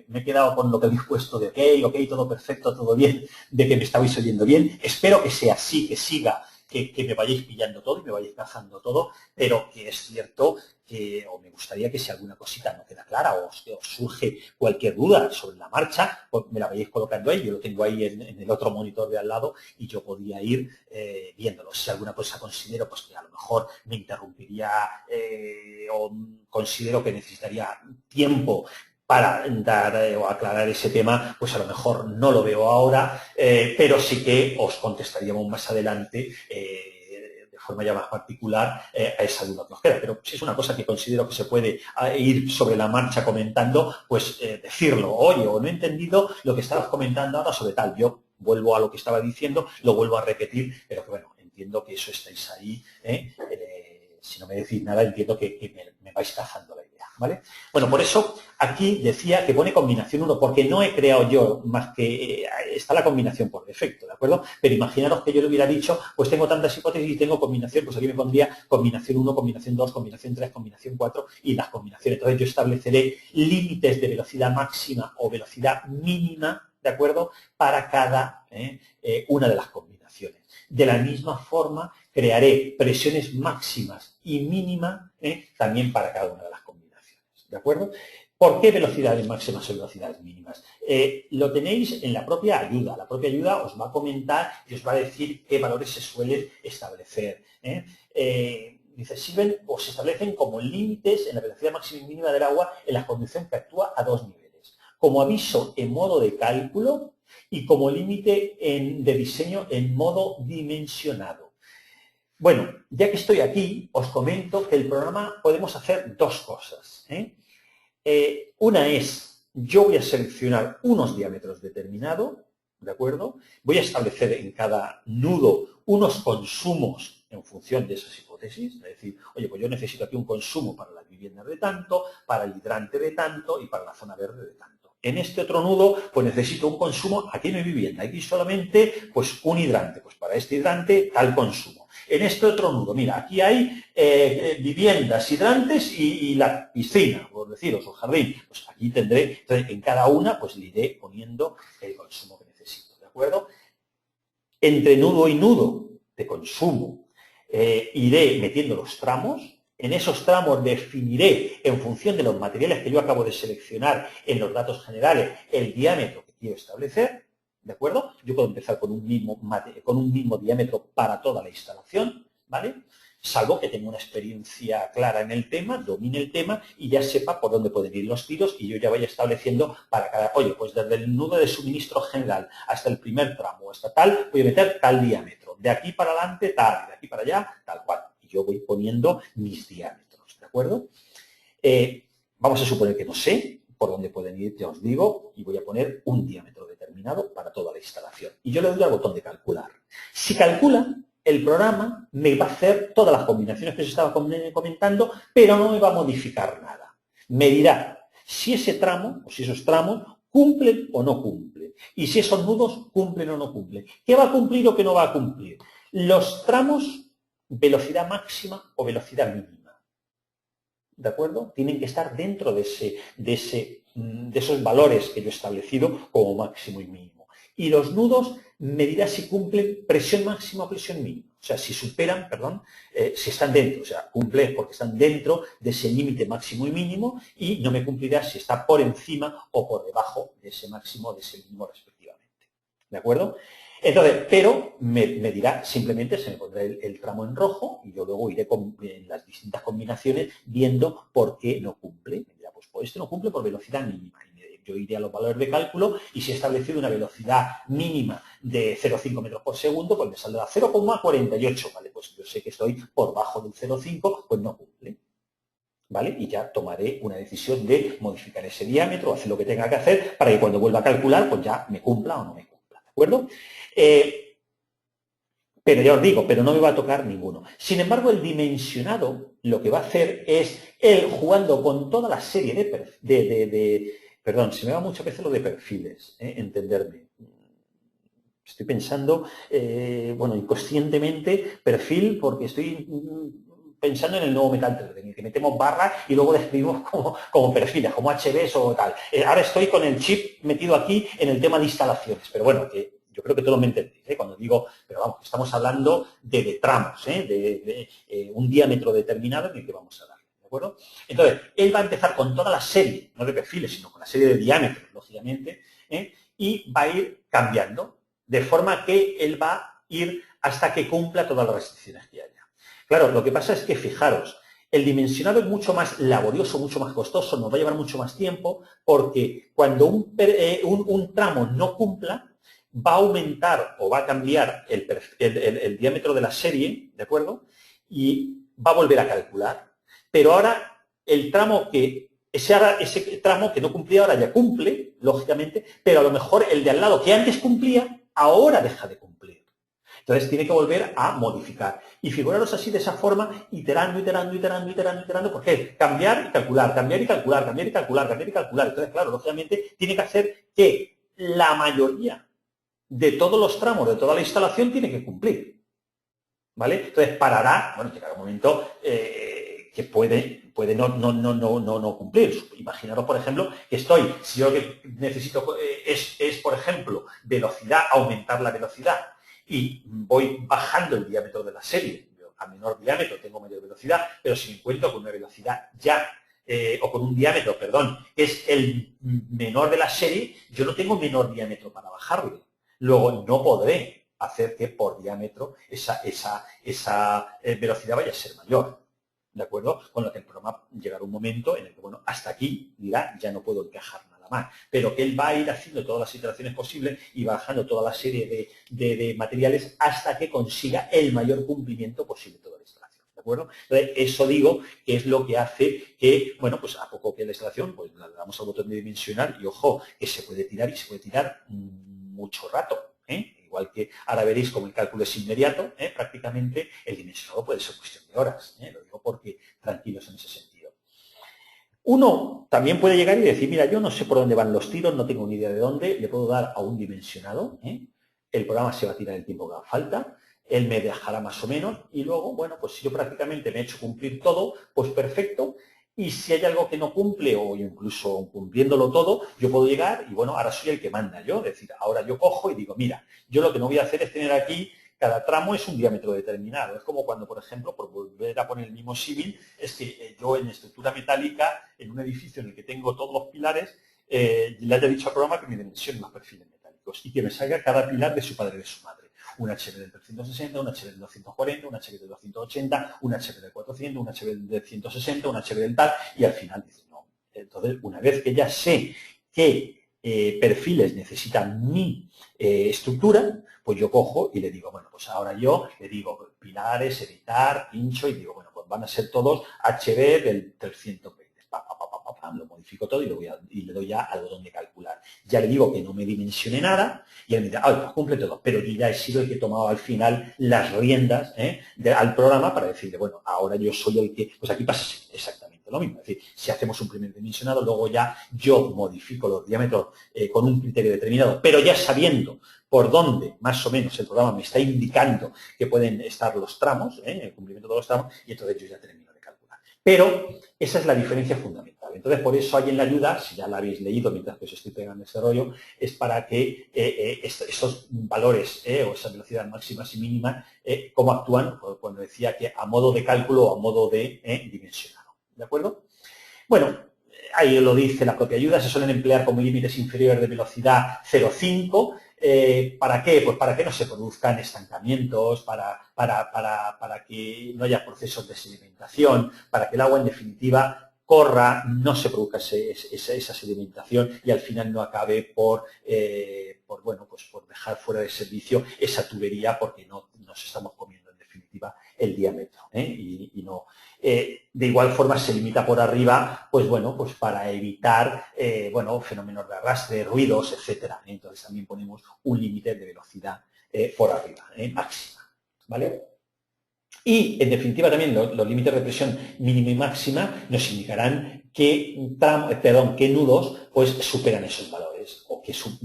me he quedado con lo que habéis puesto de ok, todo perfecto, todo bien, de que me estabais oyendo bien. Espero que sea así, que siga, que me vayáis pillando todo y me vayáis cazando todo, pero que es cierto que, o me gustaría que si alguna cosita no queda clara o os surge cualquier duda sobre la marcha, pues me la vayáis colocando ahí. Yo lo tengo ahí en el otro monitor de al lado y yo podía ir viéndolo. Si alguna cosa considero pues que a lo mejor me interrumpiría o considero que necesitaría tiempo para dar o aclarar ese tema, pues a lo mejor no lo veo ahora, pero sí que os contestaríamos más adelante de forma ya más particular a esa duda que os queda. Pero si es una cosa que considero que se puede ir sobre la marcha comentando, pues decirlo. Oye, o no he entendido lo que estabas comentando ahora sobre tal. Yo vuelvo a lo que estaba diciendo, lo vuelvo a repetir, pero que bueno, entiendo que eso estáis ahí. Si no me decís nada, entiendo que me vais cazando la idea, ¿vale? Bueno, por eso aquí decía que pone combinación 1, porque no he creado yo más que está la combinación por defecto, ¿de acuerdo? Pero imaginaros que yo le hubiera dicho, pues tengo tantas hipótesis y tengo combinación, pues aquí me pondría combinación 1, combinación 2, combinación 3, combinación 4 y las combinaciones. Entonces yo estableceré límites de velocidad máxima o velocidad mínima, ¿de acuerdo? Para cada una de las combinaciones. De la misma forma, crearé presiones máximas y mínimas también para cada una de las combinaciones. ¿De acuerdo? ¿Por qué velocidades máximas o velocidades mínimas? Lo tenéis en la propia ayuda. La propia ayuda os va a comentar y os va a decir qué valores se suelen establecer. Dice, sirven o se establecen como límites en la velocidad máxima y mínima del agua en la conducción que actúa a 2 niveles. Como aviso en modo de cálculo y como límite de diseño en modo dimensionado. Bueno, ya que estoy aquí, os comento que el programa podemos hacer dos cosas. Una es, yo voy a seleccionar unos diámetros determinados, ¿de acuerdo? Voy a establecer en cada nudo unos consumos en función de esas hipótesis, es decir, oye, pues yo necesito aquí un consumo para las viviendas de tanto, para el hidrante de tanto y para la zona verde de tanto. En este otro nudo, pues necesito un consumo, aquí no hay vivienda, aquí solamente pues un hidrante, pues para este hidrante tal consumo. En este otro nudo, mira, aquí hay viviendas hidrantes y la piscina, por deciros, o jardín. Pues aquí tendré, entonces en cada una pues le iré poniendo el consumo que necesito, ¿de acuerdo? Entre nudo y nudo de consumo iré metiendo los tramos. En esos tramos definiré, en función de los materiales que yo acabo de seleccionar en los datos generales, el diámetro que quiero establecer, ¿de acuerdo? Yo puedo empezar con un mismo diámetro para toda la instalación, ¿vale? Salvo que tenga una experiencia clara en el tema, domine el tema y ya sepa por dónde pueden ir los tiros y yo ya vaya estableciendo para cada, oye, pues desde el nudo de suministro general hasta el primer tramo, hasta tal, voy a meter tal diámetro, de aquí para adelante tal, de aquí para allá tal cual. Y yo voy poniendo mis diámetros, ¿de acuerdo? Vamos a suponer que no sé por dónde pueden ir, ya os digo, y voy a poner un diámetro determinado para toda la instalación. Y yo le doy al botón de calcular. Si calcula, el programa me va a hacer todas las combinaciones que os estaba comentando, pero no me va a modificar nada. Me dirá si ese tramo, o si esos tramos, cumplen o no cumplen. Y si esos nudos cumplen o no cumplen. ¿Qué va a cumplir o qué no va a cumplir? Los tramos, velocidad máxima o velocidad mínima. ¿De acuerdo? Tienen que estar dentro de esos valores que yo he establecido como máximo y mínimo. Y los nudos me dirá si cumplen presión máxima o presión mínima. O sea, si superan, perdón, si están dentro. O sea, cumplen porque están dentro de ese límite máximo y mínimo y no me cumplirá si está por encima o por debajo de ese máximo o de ese mínimo respectivamente. ¿De acuerdo? Entonces, pero me dirá, simplemente se me pondrá el tramo en rojo y yo luego iré en las distintas combinaciones viendo por qué no cumple. Me dirá, pues este no cumple por velocidad mínima. Yo iré a los valores de cálculo y si he establecido una velocidad mínima de 0,5 metros por segundo, pues me saldrá 0,48, ¿vale? Pues yo sé que estoy por bajo del 0,5, pues no cumple. ¿Vale? Y ya tomaré una decisión de modificar ese diámetro, hacer lo que tenga que hacer para que cuando vuelva a calcular, pues ya me cumpla o no me cumpla, ¿de acuerdo? Pero ya os digo, pero no me va a tocar ninguno. Sin embargo, el dimensionado lo que va a hacer es él jugando con toda la serie perdón, se me va muchas veces lo de perfiles, entenderme. Estoy pensando, bueno, inconscientemente, perfil, porque estoy pensando en el nuevo Metal 3D, en el que metemos barras y luego describimos como perfiles, como HBs o tal. Ahora estoy con el chip metido aquí en el tema de instalaciones, pero bueno, que yo creo que todos me entendéis, cuando digo, pero vamos, estamos hablando de tramos, de un diámetro determinado en el que vamos a dar. ¿De acuerdo? Entonces, él va a empezar con toda la serie, no de perfiles, sino con la serie de diámetros, lógicamente, y va a ir cambiando, de forma que él va a ir hasta que cumpla todas las restricciones que haya. Claro, lo que pasa es que, fijaros, el dimensionado es mucho más laborioso, mucho más costoso, nos va a llevar mucho más tiempo, porque cuando un tramo no cumpla, va a aumentar o va a cambiar el diámetro de la serie, ¿de acuerdo? Y va a volver a calcular. Pero ahora el tramo ese tramo que no cumplía ahora ya cumple, lógicamente, pero a lo mejor el de al lado que antes cumplía, ahora deja de cumplir. Entonces tiene que volver a modificar. Y figuraros así de esa forma, iterando, porque cambiar y calcular, cambiar y calcular, cambiar y calcular, cambiar y calcular. Entonces, claro, lógicamente tiene que hacer que la mayoría de todos los tramos de toda la instalación tiene que cumplir. ¿Vale? Entonces parará, bueno, llegará un momento que puede no cumplir. Imaginaros, por ejemplo, que si yo lo que necesito es, por ejemplo, velocidad, aumentar la velocidad, y voy bajando el diámetro de la serie. A menor diámetro tengo mayor velocidad, pero si me encuentro con una velocidad ya, o con un diámetro, perdón, que es el menor de la serie, yo no tengo menor diámetro para bajarlo. Luego no podré hacer que por diámetro esa velocidad vaya a ser mayor. ¿De acuerdo? Con lo que el programa llegará un momento en el que, bueno, hasta aquí dirá, ya no puedo encajar nada más. Pero que él va a ir haciendo todas las iteraciones posibles y bajando toda la serie de materiales hasta que consiga el mayor cumplimiento posible de toda la instalación. ¿De acuerdo? Entonces, eso digo que es lo que hace que, bueno, pues a poco que la instalación, pues le damos al botón de dimensionar y, ojo, que se puede tirar y se puede tirar mucho rato. Igual que ahora veréis como el cálculo es inmediato, prácticamente el dimensionado puede ser cuestión de horas. Lo digo porque tranquilos en ese sentido. Uno también puede llegar y decir, mira, yo no sé por dónde van los tiros, no tengo ni idea de dónde, le puedo dar a un dimensionado, el programa se va a tirar el tiempo que haga falta, él me dejará más o menos y luego, bueno, pues si yo prácticamente me he hecho cumplir todo, pues perfecto. Y si hay algo que no cumple o incluso cumpliéndolo todo, yo puedo llegar y, bueno, ahora soy el que manda yo. Es decir, ahora yo cojo y digo, mira, yo lo que no voy a hacer es tener aquí, cada tramo es un diámetro determinado. Es como cuando, por ejemplo, por volver a poner el mismo símil, es que yo en estructura metálica, en un edificio en el que tengo todos los pilares, le haya dicho al programa que me dimensione los perfiles metálicos y que me salga cada pilar de su padre y de su madre. Un HB del 360, un HB del 240, un HB del 280, un HB del 400, un HB del 160, un HB del tal, y al final dice, no. Entonces, una vez que ya sé qué perfiles necesitan mi estructura, pues yo cojo y le digo, bueno, pues ahora yo le digo pilares, editar, pincho, y digo, bueno, pues van a ser todos HB del 320. Lo modifico todo y le doy ya al botón de calcular. Ya le digo que no me dimensione nada y él me dice, pues cumple todo. Pero yo ya he sido el que he tomado al final las riendas al programa para decirle, bueno, ahora yo soy el que... Pues aquí pasa exactamente lo mismo. Es decir, si hacemos un primer dimensionado, luego ya yo modifico los diámetros con un criterio determinado, pero ya sabiendo por dónde más o menos el programa me está indicando que pueden estar los tramos, el cumplimiento de los tramos, y entonces yo ya termino de calcular. Pero esa es la diferencia fundamental. Entonces, por eso hay en la ayuda, si ya la habéis leído mientras que os estoy pegando este rollo, es para que estos valores o esa velocidad máximas y mínimas, cómo actúan, cuando decía que a modo de cálculo o a modo de dimensionado. ¿De acuerdo? Bueno, ahí lo dice la propia ayuda, se suelen emplear como límites inferiores de velocidad 0,5. ¿Para qué? Pues para que no se produzcan estancamientos, para que no haya procesos de sedimentación, para que el agua, en definitiva, corra, no se produzca esa sedimentación y al final no acabe por dejar fuera de servicio esa tubería porque no nos estamos comiendo, en definitiva, el diámetro. Y no... de igual forma se limita por arriba, pues bueno, pues para evitar fenómenos de arrastre, ruidos, etcétera. Entonces también ponemos un límite de velocidad por arriba, máxima, ¿vale? Y en definitiva también los límites de presión mínima y máxima nos indicarán qué nudos pues superan esos valores o que su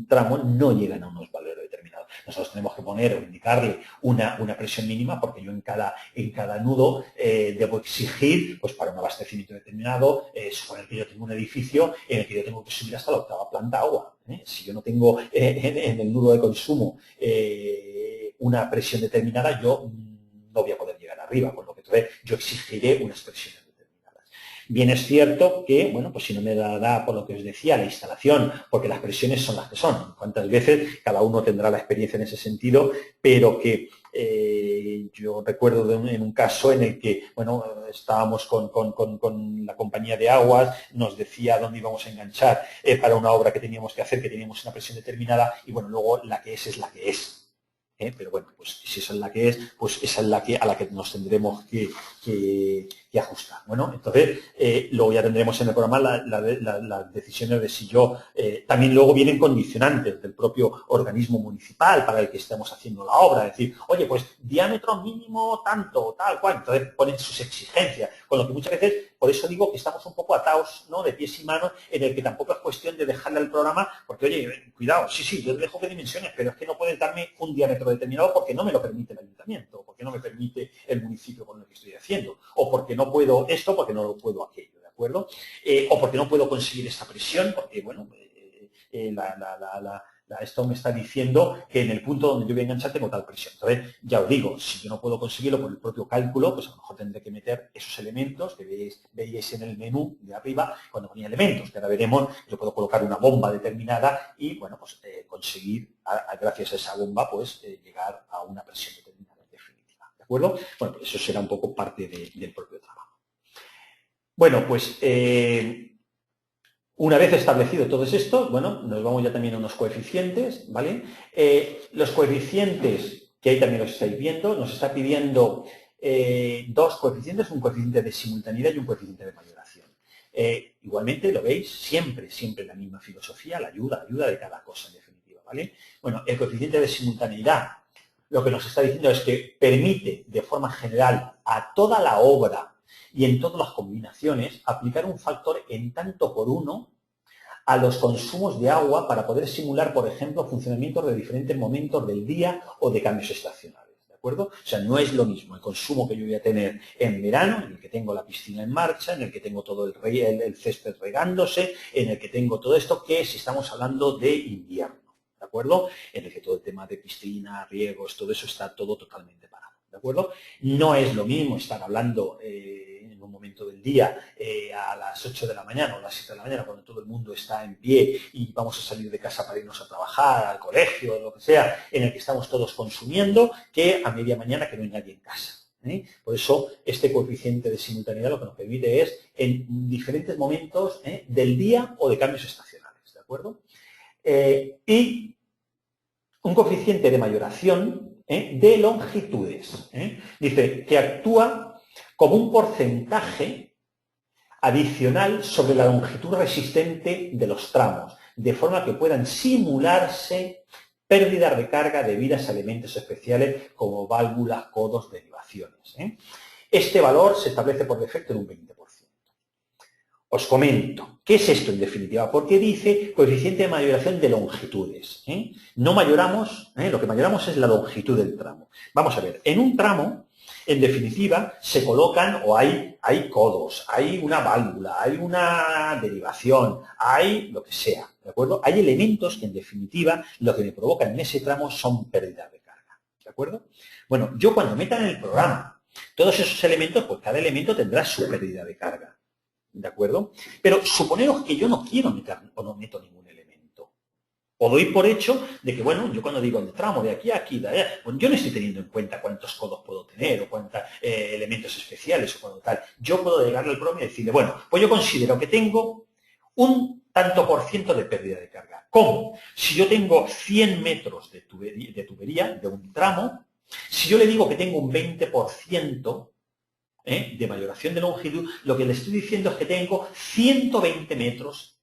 tramo no llegan a unos valores determinados. Nosotros tenemos que poner o indicarle una presión mínima porque yo en cada nudo debo exigir, pues para un abastecimiento determinado, suponer que yo tengo un edificio en el que yo tengo que subir hasta la 8ª planta agua. Si yo no tengo en el nudo de consumo una presión determinada, yo no voy a poder llegar arriba, con lo que entonces yo exigiré unas presiones determinadas. Bien es cierto que, bueno, pues si no me da por lo que os decía, la instalación, porque las presiones son las que son. Cuántas veces cada uno tendrá la experiencia en ese sentido, pero que yo recuerdo en un caso en el que, bueno, estábamos con la compañía de aguas, nos decía dónde íbamos a enganchar para una obra que teníamos que hacer, que teníamos una presión determinada, y bueno, luego la que es la que es. Pero bueno, pues si esa es la que es, pues esa es a la que nos tendremos que ajustar. Bueno, entonces luego ya tendremos en el programa las decisiones de si yo, también luego vienen condicionantes del propio organismo municipal para el que estemos haciendo la obra, es decir, oye, pues diámetro mínimo tanto, tal cual, entonces ponen sus exigencias, con lo que muchas veces, por eso digo que estamos un poco atados, ¿no?, de pies y manos, en el que tampoco es cuestión de dejarle al programa, porque oye, cuidado, sí, yo te dejo que dimensiones, pero es que no puedes darme un diámetro determinado porque no me lo permite el ayuntamiento, porque no me permite el municipio con el que estoy haciendo, o porque no puedo esto, porque no lo puedo aquello, ¿de acuerdo? O porque no puedo conseguir esta presión, porque, bueno, esto me está diciendo que en el punto donde yo voy a enganchar tengo tal presión. Entonces, ya os digo, si yo no puedo conseguirlo por el propio cálculo, pues a lo mejor tendré que meter esos elementos que veíais en el menú de arriba cuando ponía elementos, que ahora veremos, yo puedo colocar una bomba determinada y, bueno, pues conseguir, gracias a esa bomba, pues llegar a una presión determinada en definitiva. ¿De acuerdo? Bueno, pues eso será un poco parte del propio trabajo. Bueno, pues... una vez establecido todo esto, bueno, nos vamos ya también a unos coeficientes, ¿vale? Los coeficientes, que ahí también los estáis viendo, nos está pidiendo dos coeficientes, un coeficiente de simultaneidad y un coeficiente de mayoración. Igualmente, lo veis, siempre la misma filosofía, la ayuda de cada cosa, en definitiva, ¿vale? Bueno, el coeficiente de simultaneidad, lo que nos está diciendo es que permite, de forma general, a toda la obra y en todas las combinaciones, aplicar un factor en tanto por 1 a los consumos de agua para poder simular, por ejemplo, funcionamientos de diferentes momentos del día o de cambios estacionales. ¿De acuerdo? O sea, no es lo mismo el consumo que yo voy a tener en verano, en el que tengo la piscina en marcha, en el que tengo todo el césped regándose, en el que tengo todo esto, que si estamos hablando de invierno, ¿de acuerdo? En el que todo el tema de piscina, riegos, todo eso está todo totalmente parado, ¿de acuerdo? No es lo mismo estar hablando en un momento del día a las 8 de la mañana o a las 7 de la mañana, cuando todo el mundo está en pie y vamos a salir de casa para irnos a trabajar, al colegio, lo que sea, en el que estamos todos consumiendo, que a media mañana que no hay nadie en casa. Por eso, este coeficiente de simultaneidad lo que nos permite es en diferentes momentos del día o de cambios estacionales, ¿de acuerdo? Y un coeficiente de mayoración de longitudes. Dice que actúa como un porcentaje adicional sobre la longitud resistente de los tramos, de forma que puedan simularse pérdidas de carga debidas a elementos especiales como válvulas, codos, derivaciones. Este valor se establece por defecto en un 20%. Os comento, ¿qué es esto en definitiva? Porque dice coeficiente de mayoración de longitudes. No mayoramos, lo que mayoramos es la longitud del tramo. Vamos a ver, en un tramo, en definitiva, se colocan o hay codos, hay una válvula, hay una derivación, hay lo que sea, ¿de acuerdo? Hay elementos que en definitiva lo que me provocan en ese tramo son pérdidas de carga, ¿de acuerdo? Bueno, yo cuando meta en el programa todos esos elementos, pues cada elemento tendrá su pérdida de carga. ¿De acuerdo? Pero suponeros que yo no quiero meter o no meto ningún elemento. O doy por hecho de que, bueno, yo cuando digo el tramo de aquí a aquí, de allá, bueno, yo no estoy teniendo en cuenta cuántos codos puedo tener o cuántos elementos especiales o cuánto tal. Yo puedo llegarle al programa y decirle, bueno, pues yo considero que tengo un tanto por ciento de pérdida de carga. ¿Cómo? Si yo tengo 100 metros de tubería, de un tramo, si yo le digo que tengo un 20%, de mayoración de longitud, lo que le estoy diciendo es que tengo 120 metros,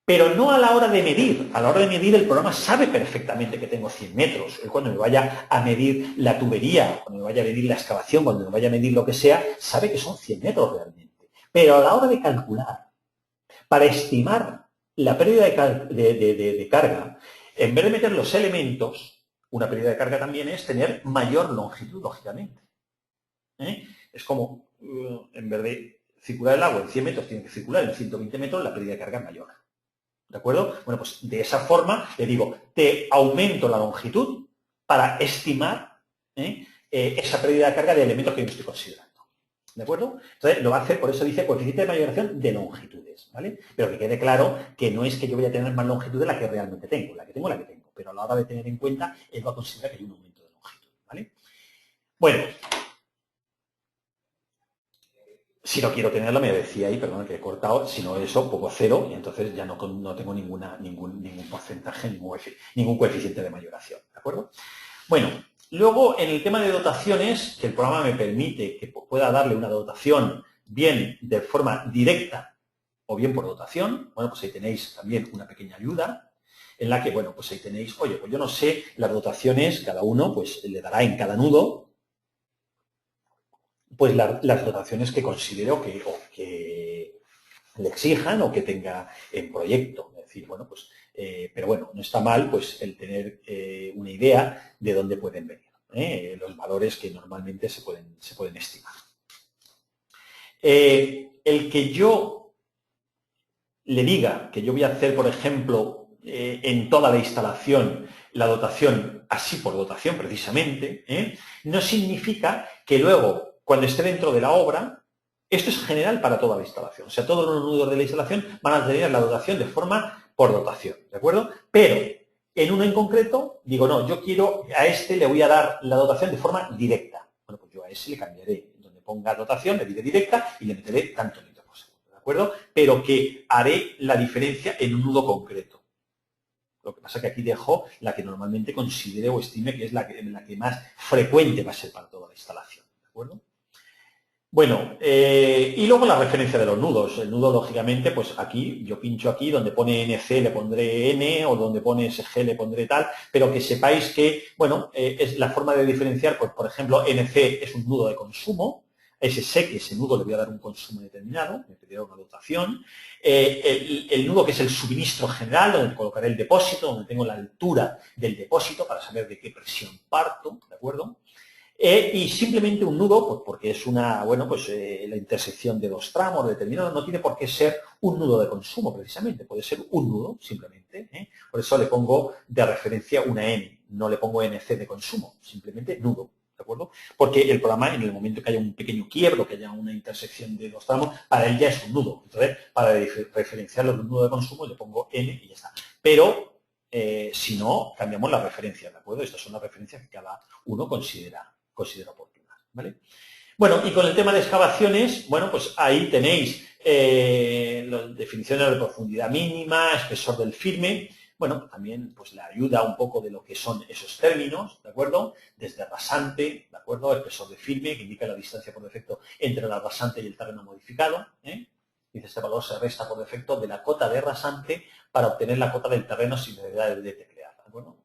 pero no a la hora de medir. A la hora de medir el programa sabe perfectamente que tengo 100 metros. Él cuando me vaya a medir la tubería, cuando me vaya a medir la excavación, cuando me vaya a medir lo que sea, sabe que son 100 metros realmente. Pero a la hora de calcular, para estimar la pérdida de carga, en vez de meter los elementos, una pérdida de carga también es tener mayor longitud, lógicamente. Es como, en vez de circular el agua en 100 metros, tiene que circular en 120 metros, la pérdida de carga es mayor. ¿De acuerdo? Bueno, pues de esa forma le digo, te aumento la longitud para estimar esa pérdida de carga de elementos que yo estoy considerando. ¿De acuerdo? Entonces lo va a hacer, por eso dice coeficiente de mayoración de longitudes, ¿vale? Pero que quede claro que no es que yo voy a tener más longitud de la que realmente tengo, la que tengo, la que tengo. Pero a la hora de tener en cuenta, él va a considerar que hay un aumento de longitud, ¿vale? Bueno. Si no quiero tenerlo, me decía ahí, perdón, que he cortado, si no eso, pongo 0 y entonces ya no tengo ningún porcentaje, ningún coeficiente de mayoración, ¿de acuerdo? Bueno, luego en el tema de dotaciones, que el programa me permite que pueda darle una dotación bien de forma directa o bien por dotación, bueno, pues ahí tenéis también una pequeña ayuda en la que, bueno, pues ahí tenéis, oye, pues yo no sé las dotaciones, cada uno pues le dará en cada nudo, pues las dotaciones que considero que le exijan o que tenga en proyecto. Es decir, bueno, pues, pero bueno, no está mal pues el tener una idea de dónde pueden venir, los valores que normalmente se pueden estimar. El que yo le diga que yo voy a hacer, por ejemplo, en toda la instalación, la dotación así por dotación precisamente, no significa que luego, cuando esté dentro de la obra, esto es general para toda la instalación. O sea, todos los nudos de la instalación van a tener la dotación de forma por dotación, ¿de acuerdo? Pero en uno en concreto, digo, no, yo quiero, a este le voy a dar la dotación de forma directa. Bueno, pues yo a ese le cambiaré. Donde ponga dotación, le diré directa y le meteré tanto litro por segundo, ¿de acuerdo? Pero que haré la diferencia en un nudo concreto. Lo que pasa es que aquí dejo la que normalmente considere o estime que es la que más frecuente va a ser para toda la instalación, ¿de acuerdo? Bueno, y luego la referencia de los nudos. El nudo, lógicamente, pues aquí, yo pincho aquí, donde pone NC le pondré N, o donde pone SG le pondré tal, pero que sepáis que, bueno, es la forma de diferenciar, pues por ejemplo, NC es un nudo de consumo, ese sé que ese nudo le voy a dar un consumo determinado, me pedirá una dotación. El nudo que es el suministro general, donde colocaré el depósito, donde tengo la altura del depósito para saber de qué presión parto, ¿de acuerdo? Y simplemente un nudo, pues porque es una, bueno, pues la intersección de dos tramos determinados, no tiene por qué ser un nudo de consumo precisamente, puede ser un nudo simplemente. Por eso le pongo de referencia una N, no le pongo NC de consumo, simplemente nudo, ¿de acuerdo? Porque el programa, en el momento que haya un pequeño quiebro, que haya una intersección de dos tramos, para él ya es un nudo. Entonces, para referenciarlo de un nudo de consumo, le pongo N y ya está. Pero, si no, cambiamos las referencias, ¿de acuerdo? Estas son las referencias que cada uno considera oportunas, ¿vale? Bueno, y con el tema de excavaciones, bueno, pues ahí tenéis las definiciones de profundidad mínima, espesor del firme. Bueno, también pues le ayuda un poco de lo que son esos términos, ¿de acuerdo? Desde rasante, ¿de acuerdo? Espesor de firme, que indica la distancia por defecto entre la rasante y el terreno modificado. Dice, este valor se resta por defecto de la cota de rasante para obtener la cota del terreno sin necesidad de teclear, ¿de acuerdo?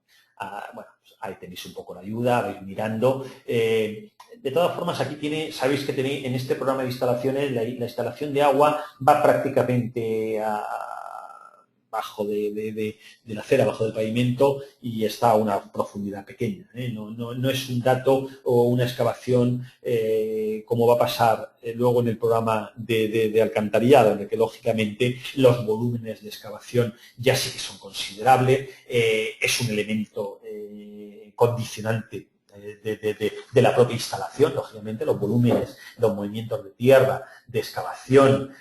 Bueno, pues ahí tenéis un poco la ayuda, vais mirando. De todas formas, aquí sabéis que tenéis en este programa de instalaciones, la instalación de agua va prácticamente bajo de la acera, bajo del pavimento, y está a una profundidad pequeña. No es un dato o una excavación como va a pasar luego en el programa de alcantarillado, en el que lógicamente los volúmenes de excavación ya sí que son considerables, es un elemento condicionante de la propia instalación, lógicamente, los volúmenes, los movimientos de tierra, de excavación,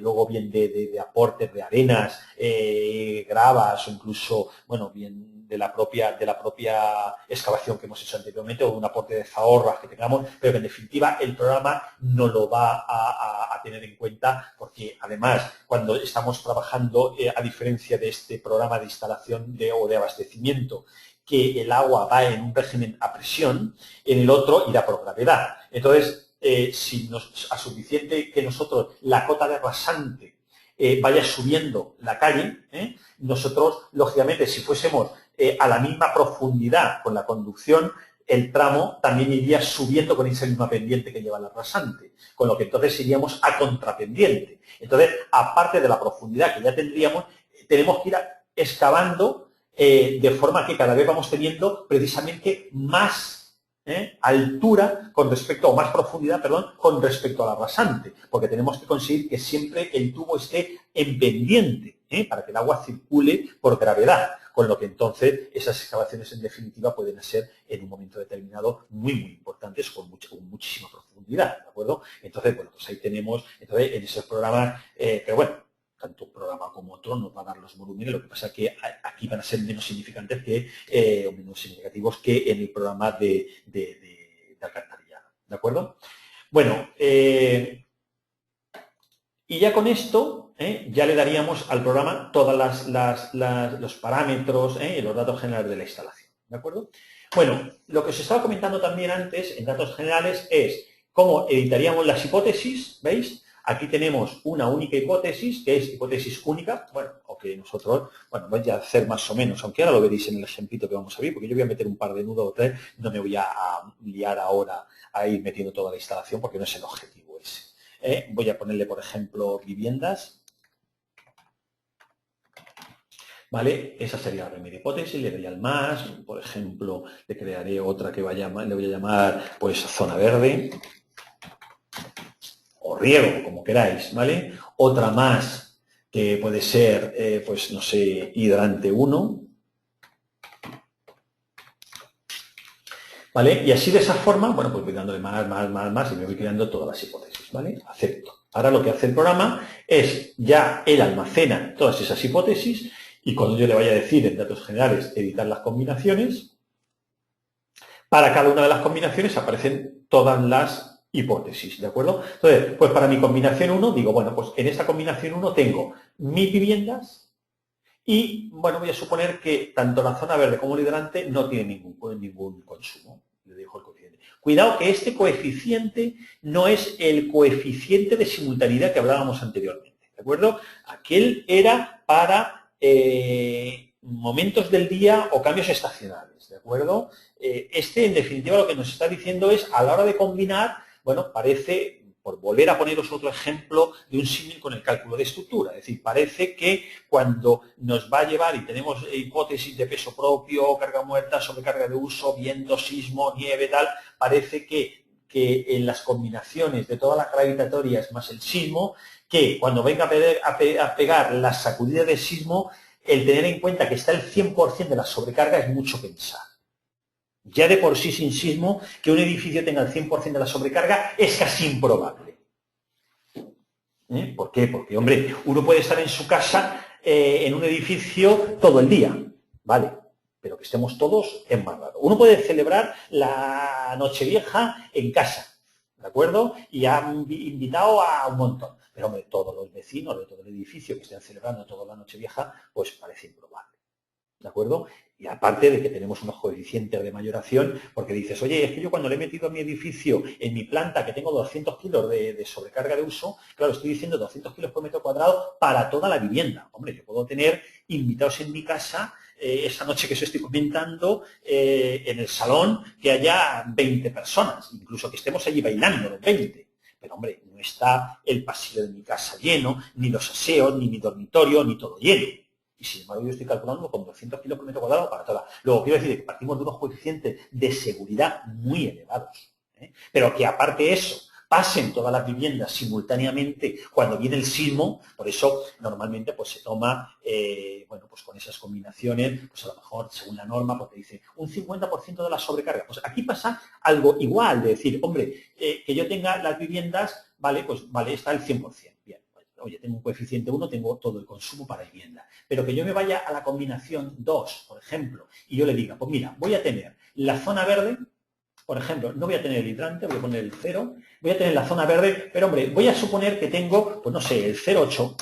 luego bien de aportes de arenas, gravas, o incluso, bueno, bien de la propia excavación que hemos hecho anteriormente, o un aporte de zahorras que tengamos, pero que en definitiva el programa no lo va a tener en cuenta, porque además cuando estamos trabajando, a diferencia de este programa de instalación o de abastecimiento, que el agua va en un régimen a presión, en el otro irá por gravedad. Entonces, si a suficiente que nosotros la cota de rasante vaya subiendo la calle, nosotros, lógicamente, si fuésemos a la misma profundidad con la conducción, el tramo también iría subiendo con esa misma pendiente que lleva la rasante, con lo que entonces iríamos a contrapendiente. Entonces, aparte de la profundidad que ya tendríamos, tenemos que ir excavando de forma que cada vez vamos teniendo precisamente más altura con respecto, o más profundidad, perdón, con respecto a la rasante, porque tenemos que conseguir que siempre el tubo esté en pendiente, para que el agua circule por gravedad, con lo que entonces esas excavaciones en definitiva pueden ser en un momento determinado muy importantes, con muchísima profundidad, ¿de acuerdo? Entonces, bueno, pues ahí tenemos, entonces en esos programas, pero bueno, tanto un programa como otro nos va a dar los volúmenes, lo que pasa es que aquí van a ser menos significantes o menos significativos que en el programa de alcantarillado, ¿de acuerdo? Bueno, y ya con esto, ya le daríamos al programa todos los parámetros y los datos generales de la instalación, ¿de acuerdo? Bueno, lo que os estaba comentando también antes, en datos generales, es cómo editaríamos las hipótesis, ¿veis? Aquí tenemos una única hipótesis, que es hipótesis única, bueno, o que nosotros, bueno, voy a hacer más o menos, aunque ahora lo veréis en el ejemplito que vamos a ver, porque yo voy a meter un par de nudos o tres, no me voy a liar ahora a ir metiendo toda la instalación, porque no es el objetivo ese. Voy a ponerle, por ejemplo, viviendas. ¿Vale? Esa sería la primera hipótesis, le daría el más, por ejemplo, le crearé otra que le voy a llamar, pues, zona verde, o riego, como queráis, ¿vale? Otra más que puede ser, pues, no sé, hidrante 1, ¿vale? Y así de esa forma, bueno, pues voy dándole más y me voy creando todas las hipótesis, ¿vale? Acepto. Ahora lo que hace el programa es, ya él almacena todas esas hipótesis y cuando yo le vaya a decir en datos generales editar las combinaciones, para cada una de las combinaciones aparecen todas las hipótesis, ¿de acuerdo? Entonces, pues para mi combinación 1, digo, bueno, pues en esa combinación 1 tengo mis viviendas y, bueno, voy a suponer que tanto la zona verde como el hidrante no tiene ningún consumo. Le dejo el coeficiente. Cuidado que este coeficiente no es el coeficiente de simultaneidad que hablábamos anteriormente, ¿de acuerdo? Aquel era para momentos del día o cambios estacionales, ¿de acuerdo? Este, en definitiva, lo que nos está diciendo es, a la hora de combinar, bueno, parece, por volver a poneros otro ejemplo de un símil con el cálculo de estructura, es decir, parece que cuando nos va a llevar y tenemos hipótesis de peso propio, carga muerta, sobrecarga de uso, viento, sismo, nieve, tal, parece que en las combinaciones de todas las gravitatorias más el sismo, que cuando venga a pegar la sacudida de sismo, el tener en cuenta que está el 100% de la sobrecarga es mucho pensar. Ya de por sí sin sismo, que un edificio tenga el 100% de la sobrecarga es casi improbable. ¿Por qué? Porque, hombre, uno puede estar en su casa, en un edificio, todo el día, ¿vale? Pero que estemos todos es más raro. Uno puede celebrar la Nochevieja en casa, ¿de acuerdo? Y ha invitado a un montón. Pero, hombre, todos los vecinos de todo el edificio que estén celebrando toda la Nochevieja, pues parece improbable. ¿De acuerdo? Y aparte de que tenemos unos coeficientes de mayoración, porque dices, oye, es que yo cuando le he metido a mi edificio, en mi planta, que tengo 200 kilos de sobrecarga de uso, claro, estoy diciendo 200 kilos por metro cuadrado para toda la vivienda. Hombre, yo puedo tener invitados en mi casa, esa noche que os estoy comentando, en el salón, que haya 20 personas, incluso que estemos allí bailando los 20. Pero, hombre, no está el pasillo de mi casa lleno, ni los aseos, ni mi dormitorio, ni todo lleno. Y sin embargo yo estoy calculando con 200 kilos por metro cuadrado para toda. Luego quiero decir que partimos de unos coeficientes de seguridad muy elevados. Pero que aparte de eso, pasen todas las viviendas simultáneamente cuando viene el sismo, por eso normalmente pues se toma, bueno, pues con esas combinaciones, pues a lo mejor según la norma, pues te dice un 50% de la sobrecarga. Pues aquí pasa algo igual, de decir, hombre, que yo tenga las viviendas, vale, pues vale, está el 100%. Bien. Oye, tengo un coeficiente 1, tengo todo el consumo para vivienda. Pero que yo me vaya a la combinación 2, por ejemplo, y yo le diga, pues mira, voy a tener la zona verde, por ejemplo, no voy a tener el hidrante, voy a poner el 0, voy a tener la zona verde, pero hombre, voy a suponer que tengo, pues no sé, el 0,8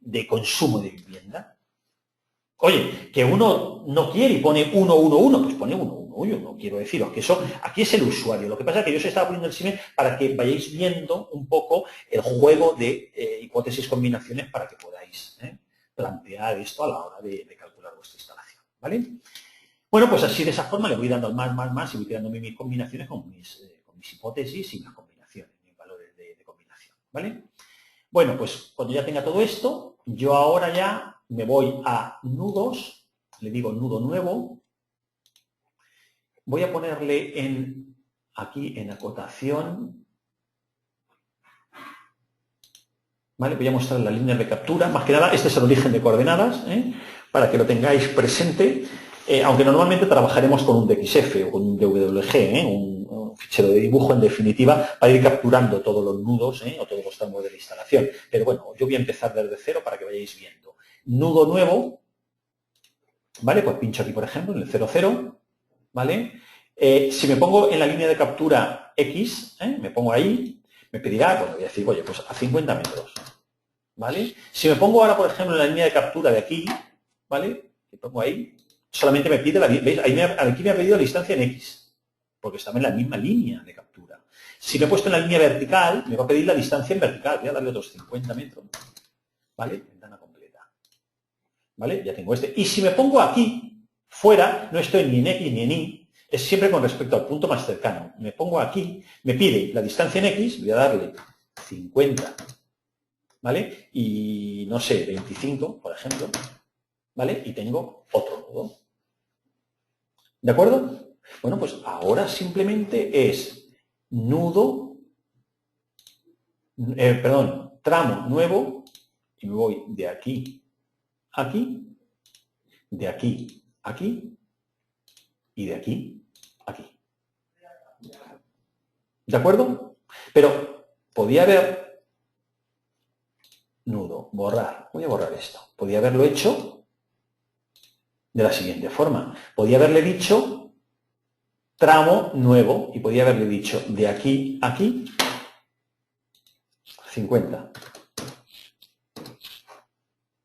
de consumo de vivienda. Oye, que uno no quiere y pone 1, 1, 1, pues pone 1, 1, 1. No quiero deciros que eso, aquí es el usuario. Lo que pasa es que yo os estaba poniendo el símil para que vayáis viendo un poco el juego de hipótesis combinaciones para que podáis plantear esto a la hora de calcular vuestra instalación, ¿vale? Bueno, pues así de esa forma le voy dando más y voy creando mis combinaciones con mis hipótesis y mis combinaciones, mis valores de combinación, ¿vale? Bueno, pues cuando ya tenga todo esto, yo ahora ya me voy a nudos, le digo nudo nuevo, voy a ponerle aquí en acotación, ¿vale? Voy a mostrar las líneas de captura, más que nada este es el origen de coordenadas, para que lo tengáis presente, aunque normalmente trabajaremos con un DXF o con un DWG, un fichero de dibujo en definitiva, para ir capturando todos los nudos o todos los tramos de la instalación. Pero bueno, yo voy a empezar desde cero para que vayáis viendo. Nudo nuevo, ¿vale? Pues pincho aquí, por ejemplo, en el 0, 0, ¿vale? Si me pongo en la línea de captura X, me pongo ahí, me pedirá, bueno, voy a decir, oye, pues a 50 metros, ¿vale? Si me pongo ahora, por ejemplo, en la línea de captura de aquí, ¿vale? Me pongo ahí, solamente me pide ¿veis? Aquí me ha pedido la distancia en X, porque estamos en la misma línea de captura. Si me he puesto en la línea vertical, me va a pedir la distancia en vertical, voy a darle otros 50 metros, ¿vale? Ventana completa, ¿vale? Ya tengo este. Y si me pongo aquí, fuera, no estoy ni en X ni en Y, es siempre con respecto al punto más cercano. Me pongo aquí, me pide la distancia en X, voy a darle 50, ¿vale? Y, no sé, 25, por ejemplo, ¿vale? Y tengo otro nudo. ¿De acuerdo? Bueno, pues ahora simplemente es nudo, tramo nuevo, y me voy de aquí a aquí, de aquí a aquí, y de aquí a aquí. ¿De acuerdo? Pero podía haber nudo, borrar. Voy a borrar esto. Podía haberlo hecho de la siguiente forma. Podía haberle dicho tramo nuevo y podía haberle dicho de aquí a aquí 50.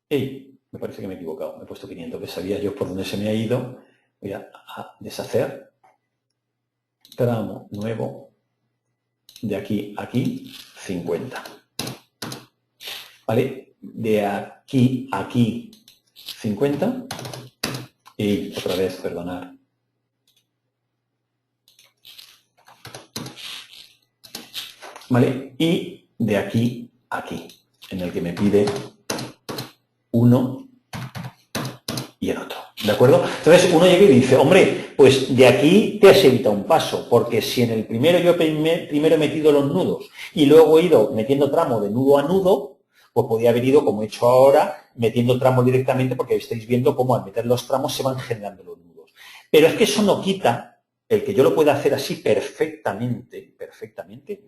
¡Ey! Me parece que me he equivocado. Me he puesto 500, que sabía yo por dónde se me ha ido. Voy a deshacer. Tramo nuevo de aquí a aquí 50. ¿Vale? De aquí a aquí 50. Y otra vez, perdonar. ¿vale? Y de aquí a aquí, en el que me pide uno y el otro, ¿de acuerdo? Entonces uno llega y dice, hombre, pues de aquí te has evitado un paso, porque si en el primero yo primero he metido los nudos y luego he ido metiendo tramo de nudo a nudo, pues podía haber ido, como he hecho ahora, metiendo tramos directamente, porque estáis viendo cómo al meter los tramos se van generando los nudos. Pero es que eso no quita el que yo lo pueda hacer así perfectamente,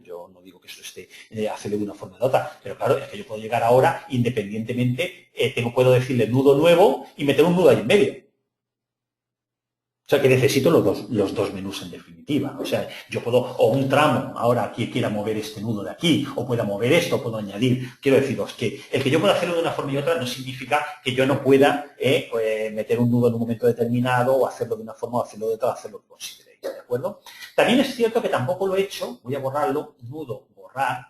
yo no digo que eso esté hacerlo de una forma o de otra, pero claro, es que yo puedo llegar ahora, independientemente, puedo decirle nudo nuevo y meter un nudo ahí en medio. O sea, que necesito los dos menús en definitiva. O sea, yo puedo, o un tramo, ahora aquí quiera mover este nudo de aquí, o pueda mover esto, puedo añadir. Quiero deciros que el que yo pueda hacerlo de una forma y otra no significa que yo no pueda meter un nudo en un momento determinado, o hacerlo de una forma, o hacerlo de otra, hacerlo que consideréis, ¿de acuerdo? También es cierto que tampoco lo he hecho, voy a borrarlo, nudo, borrar.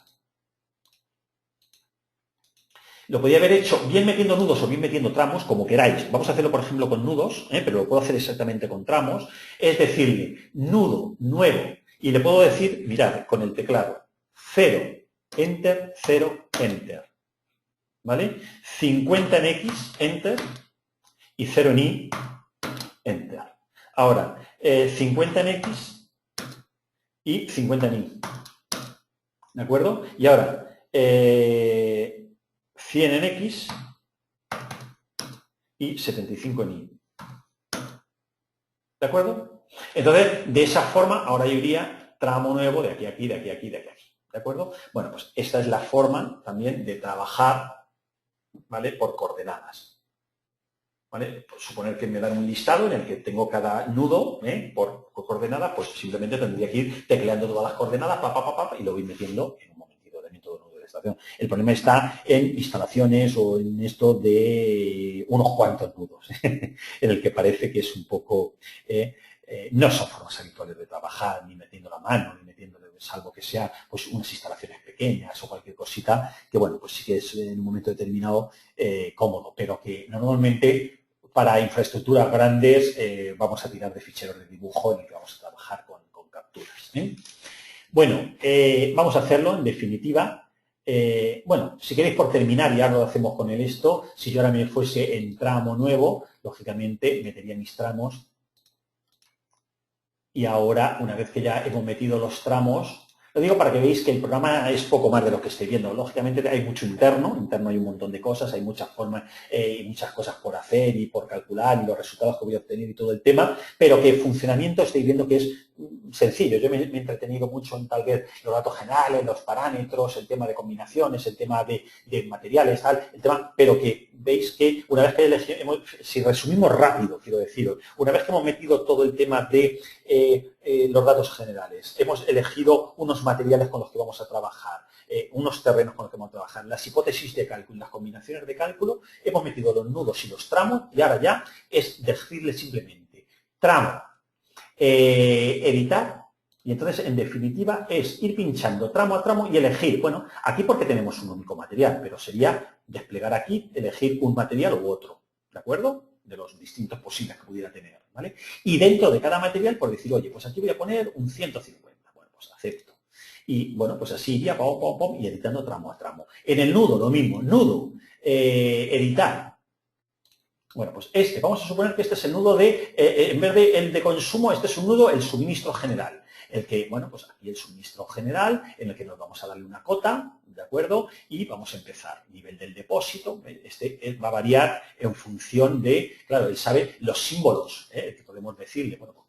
Lo podía haber hecho bien metiendo nudos o bien metiendo tramos, como queráis. Vamos a hacerlo, por ejemplo, con nudos, pero lo puedo hacer exactamente con tramos. Es decirle, nudo nuevo. Y le puedo decir, mirad, con el teclado, 0, enter, 0, enter. ¿Vale? 50 en X, enter, y 0 en Y, enter. Ahora, 50 en X y 50 en Y. ¿De acuerdo? Y ahora, 100 en X y 75 en Y. ¿De acuerdo? Entonces, de esa forma, ahora yo iría tramo nuevo de aquí a aquí, de aquí a aquí, de aquí a aquí. ¿De acuerdo? Bueno, pues esta es la forma también de trabajar, ¿vale? Por coordenadas. ¿Vale? Pues suponer que me dan un listado en el que tengo cada nudo por coordenada, pues simplemente tendría que ir tecleando todas las coordenadas, y lo voy metiendo en un momentito de método nudo de estación. El problema está en instalaciones o en esto de unos cuantos nudos, en el que parece que es un poco... no son formas habituales de trabajar, ni metiendo la mano, ni metiendo, salvo que sea pues unas instalaciones pequeñas o cualquier cosita, que bueno, pues sí que es en un momento determinado cómodo, pero que normalmente para infraestructuras grandes vamos a tirar de ficheros de dibujo en el que vamos a trabajar con capturas. Bueno, vamos a hacerlo en definitiva. Bueno, si queréis por terminar, ya lo hacemos con el esto. Si yo ahora me fuese en tramo nuevo, lógicamente metería mis tramos. Y ahora, una vez que ya hemos metido los tramos, lo digo para que veáis que el programa es poco más de lo que estoy viendo. Lógicamente hay mucho interno hay un montón de cosas, hay muchas formas y muchas cosas por hacer y por calcular y los resultados que voy a obtener y todo el tema, pero que el funcionamiento estáis viendo que es sencillo. Yo me he entretenido mucho en tal vez los datos generales, los parámetros, el tema de combinaciones, el tema de materiales, tal, el tema, pero que veis que una vez que si resumimos rápido, quiero deciros, una vez que hemos metido todo el tema de los datos generales, hemos elegido unos materiales con los que vamos a trabajar, unos terrenos con los que vamos a trabajar, las hipótesis de cálculo, las combinaciones de cálculo, hemos metido los nudos y los tramos y ahora ya es decirle simplemente tramo, editar, y entonces, en definitiva, es ir pinchando tramo a tramo y elegir. Bueno, aquí porque tenemos un único material, pero sería desplegar aquí, elegir un material u otro, ¿de acuerdo? De los distintos posibles que pudiera tener, ¿vale? Y dentro de cada material, por decir, oye, pues aquí voy a poner un 150. Bueno, pues acepto. Y, bueno, pues así iría, y editando tramo a tramo. En el nudo, lo mismo. Nudo, editar. Bueno, pues vamos a suponer que este es el nudo de, en vez de el de consumo, este es un nudo, el suministro general. El que, bueno, pues aquí el suministro general, en el que nos vamos a darle una cota, ¿de acuerdo? Y vamos a empezar. Nivel del depósito, va a variar en función de, claro, él sabe los símbolos, que podemos decirle, bueno, pues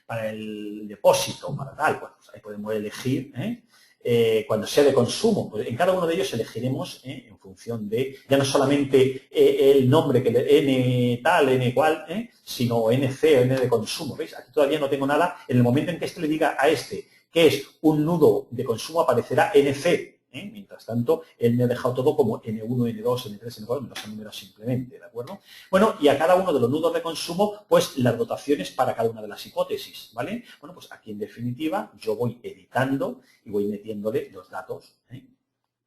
para el depósito, para tal, bueno, pues ahí podemos elegir, cuando sea de consumo, pues en cada uno de ellos elegiremos en función de, ya no solamente el nombre, que N tal, N cual, sino NC, N de consumo, ¿veis? Aquí todavía no tengo nada. En el momento en que le diga a que es un nudo de consumo, aparecerá NC. Mientras tanto, él me ha dejado todo como N1, N2, N3, N4, me los ha numerado simplemente, ¿de acuerdo? Bueno, y a cada uno de los nudos de consumo, pues las dotaciones para cada una de las hipótesis, ¿vale? Bueno, pues aquí en definitiva yo voy editando y voy metiéndole los datos,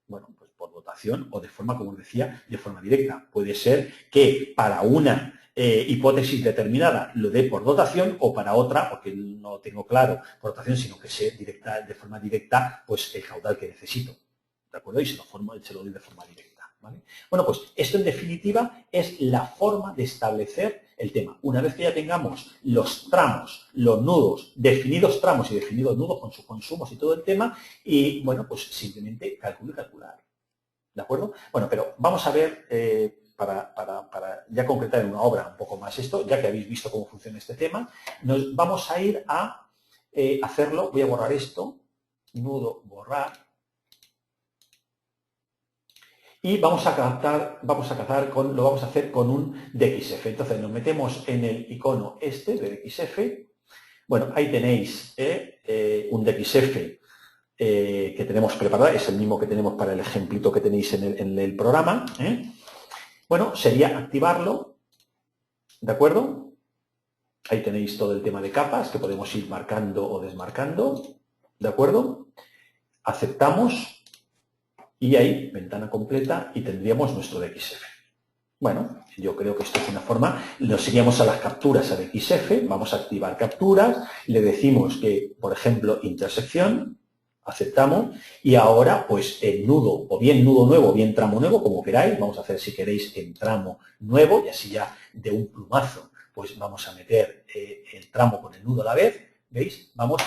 bueno, pues por dotación o de forma, como os decía, de forma directa. Puede ser que para una hipótesis determinada lo dé por dotación o para otra, porque no tengo claro por dotación, sino que sé directa, de forma directa pues el caudal que necesito. ¿De acuerdo? Y se lo doy de forma directa. ¿Vale? Bueno, pues esto en definitiva es la forma de establecer el tema. Una vez que ya tengamos los tramos, los nudos, definidos tramos y definidos nudos con sus consumos y todo el tema, y bueno, pues simplemente calculo y calcular. ¿De acuerdo? Bueno, pero vamos a ver, para ya concretar en una obra un poco más esto, ya que habéis visto cómo funciona este tema, nos vamos a ir a hacerlo. Voy a borrar esto, nudo, borrar. Y lo vamos a hacer con un DXF. Entonces nos metemos en el icono este de DXF. Bueno, ahí tenéis un DXF que tenemos preparado, es el mismo que tenemos para el ejemplito que tenéis en el programa. Bueno, sería activarlo, ¿de acuerdo? Ahí tenéis todo el tema de capas que podemos ir marcando o desmarcando, ¿de acuerdo? Aceptamos. Y ahí, ventana completa, y tendríamos nuestro DXF. Bueno, yo creo que esto es una forma. Nos iríamos a las capturas a DXF, vamos a activar capturas, le decimos que, por ejemplo, intersección, aceptamos, y ahora, pues, el nudo, o bien nudo nuevo, o bien tramo nuevo, como queráis, vamos a hacer, si queréis, en tramo nuevo, y así ya de un plumazo, pues vamos a meter el tramo con el nudo a la vez, ¿veis? Vamos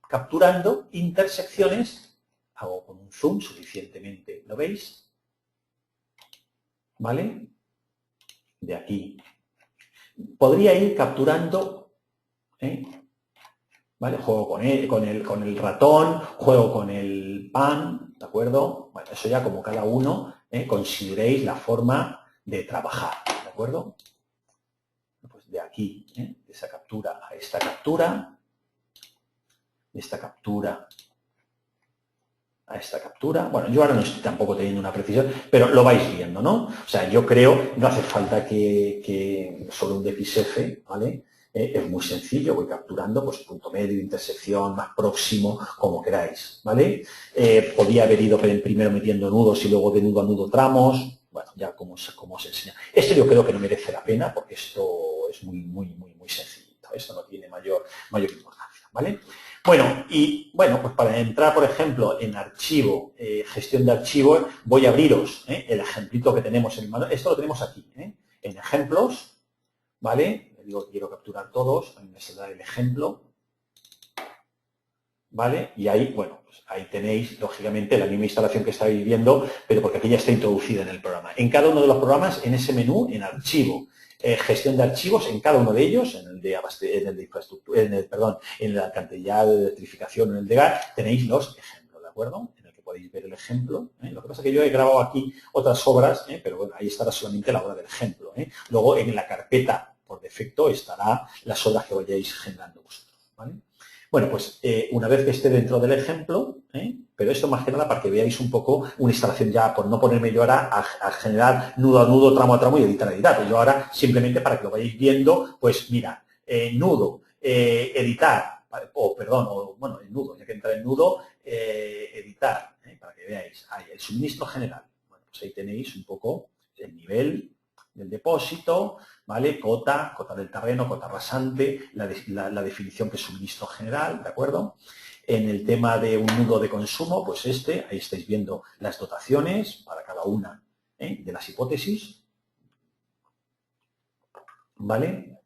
capturando intersecciones. Hago con un zoom suficientemente, ¿lo veis? ¿Vale? De aquí. Podría ir capturando, ¿vale? Juego con el ratón, juego con el pan, ¿de acuerdo? Bueno, eso ya como cada uno consideréis la forma de trabajar, ¿de acuerdo? Pues de aquí, de esa captura a esta captura, de esta captura a esta captura. Bueno, yo ahora no estoy tampoco teniendo una precisión, pero lo vais viendo, ¿no? O sea, yo creo, no hace falta que sobre un DXF, ¿vale? Es muy sencillo, voy capturando, pues, punto medio, intersección, más próximo, como queráis, ¿vale? Podía haber ido primero metiendo nudos y luego de nudo a nudo tramos, bueno, ya como os enseña. Esto yo creo que no merece la pena porque esto es muy sencillito, esto no tiene mayor importancia, ¿vale? Bueno, y bueno, pues para entrar, por ejemplo, en archivo, gestión de archivos, voy a abriros el ejemplito que tenemos en el manual. Esto lo tenemos aquí, en ejemplos, ¿vale? Le digo que quiero capturar todos, a mí me saldrá el ejemplo, ¿vale? Y ahí, bueno, pues ahí tenéis, lógicamente, la misma instalación que estáis viendo, pero porque aquí ya está introducida en el programa. En cada uno de los programas, en ese menú, en archivo, gestión de archivos, en cada uno de ellos, en el de infraestructura, en el alcantarillado, de electrificación, en el de gas, tenéis los ejemplos, ¿de acuerdo? En el que podéis ver el ejemplo. Lo que pasa es que yo he grabado aquí otras obras, pero bueno, ahí estará solamente la obra del ejemplo. Luego, en la carpeta, por defecto, estará las obras que vayáis generando vosotros, ¿vale? Bueno, pues una vez que esté dentro del ejemplo, pero esto más que nada para que veáis un poco una instalación ya, por no ponerme yo ahora a generar nudo a nudo, tramo a tramo y editar a editar. Pues yo ahora simplemente para que lo vayáis viendo, pues mira, nudo, editar, bueno, el nudo, ya que entra el nudo, editar, para que veáis. Ahí, el suministro general. Bueno, pues ahí tenéis un poco el nivel del depósito, ¿vale? Cota del terreno, cota rasante, la definición que es suministro general, ¿de acuerdo? En el tema de un nudo de consumo, pues ahí estáis viendo las dotaciones para cada una de las hipótesis, ¿vale?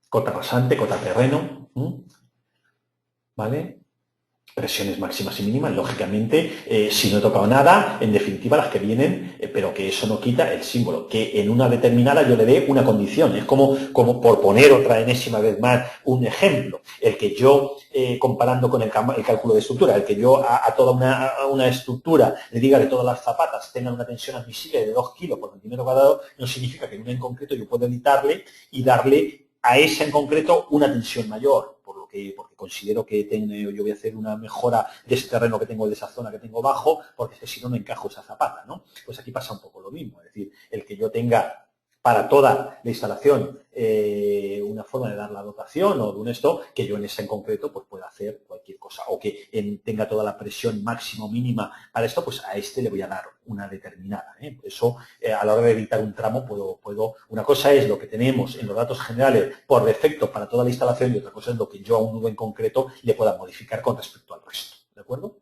Cota rasante, cota terreno, ¿vale? Presiones máximas y mínimas, lógicamente, si no he tocado nada, en definitiva las que vienen, pero que eso no quita el símbolo, que en una determinada yo le dé una condición. Es como por poner otra enésima vez más un ejemplo, el que yo, comparando con el cálculo de estructura, el que yo a toda una estructura le diga que todas las zapatas tengan una tensión admisible de 2 kilos por centímetro cuadrado, no significa que en una en concreto yo pueda editarle y darle a esa en concreto una tensión mayor, porque considero que yo voy a hacer una mejora de ese terreno que tengo, de esa zona que tengo bajo, porque es que si no, no encajo esa zapata, ¿no? Pues aquí pasa un poco lo mismo, es decir, el que yo tenga para toda la instalación una forma de dar la dotación o de un esto, que yo en esa en concreto pues pueda hacer cualquier cosa, o que tenga toda la presión máxima o mínima para esto, pues a este le voy a dar una determinada. Eso, a la hora de editar un tramo, una cosa es lo que tenemos en los datos generales por defecto para toda la instalación y otra cosa es lo que yo a un nudo en concreto le pueda modificar con respecto al resto, ¿de acuerdo?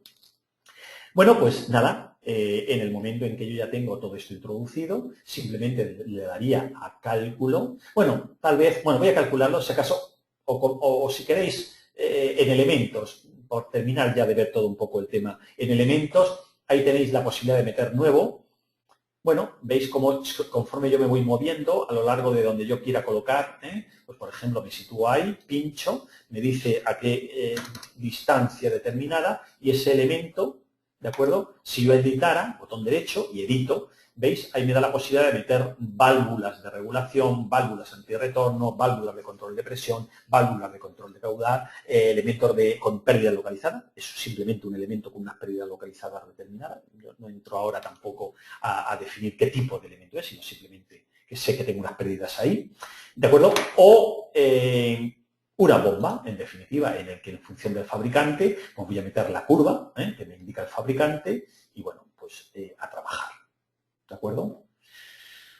Bueno, pues nada, en el momento en que yo ya tengo todo esto introducido, simplemente le daría a cálculo. Bueno, tal vez, voy a calcularlo si acaso, o si queréis, en elementos, por terminar ya de ver todo un poco el tema. En elementos, ahí tenéis la posibilidad de meter nuevo. Bueno, veis cómo conforme yo me voy moviendo a lo largo de donde yo quiera colocar, pues por ejemplo me sitúo ahí, pincho, me dice a qué distancia determinada y ese elemento, ¿de acuerdo? Si yo editara, botón derecho y edito, ¿veis? Ahí me da la posibilidad de meter válvulas de regulación, válvulas antirretorno, válvulas de control de presión, válvulas de control de caudal, elementos con pérdida localizada. Es simplemente un elemento con unas pérdidas localizadas determinadas. Yo no entro ahora tampoco a definir qué tipo de elemento es, sino simplemente que sé que tengo unas pérdidas ahí. ¿De acuerdo? O una bomba, en definitiva, en el que en función del fabricante, pues voy a meter la curva que me indica el fabricante y, bueno, pues a trabajar. ¿De acuerdo?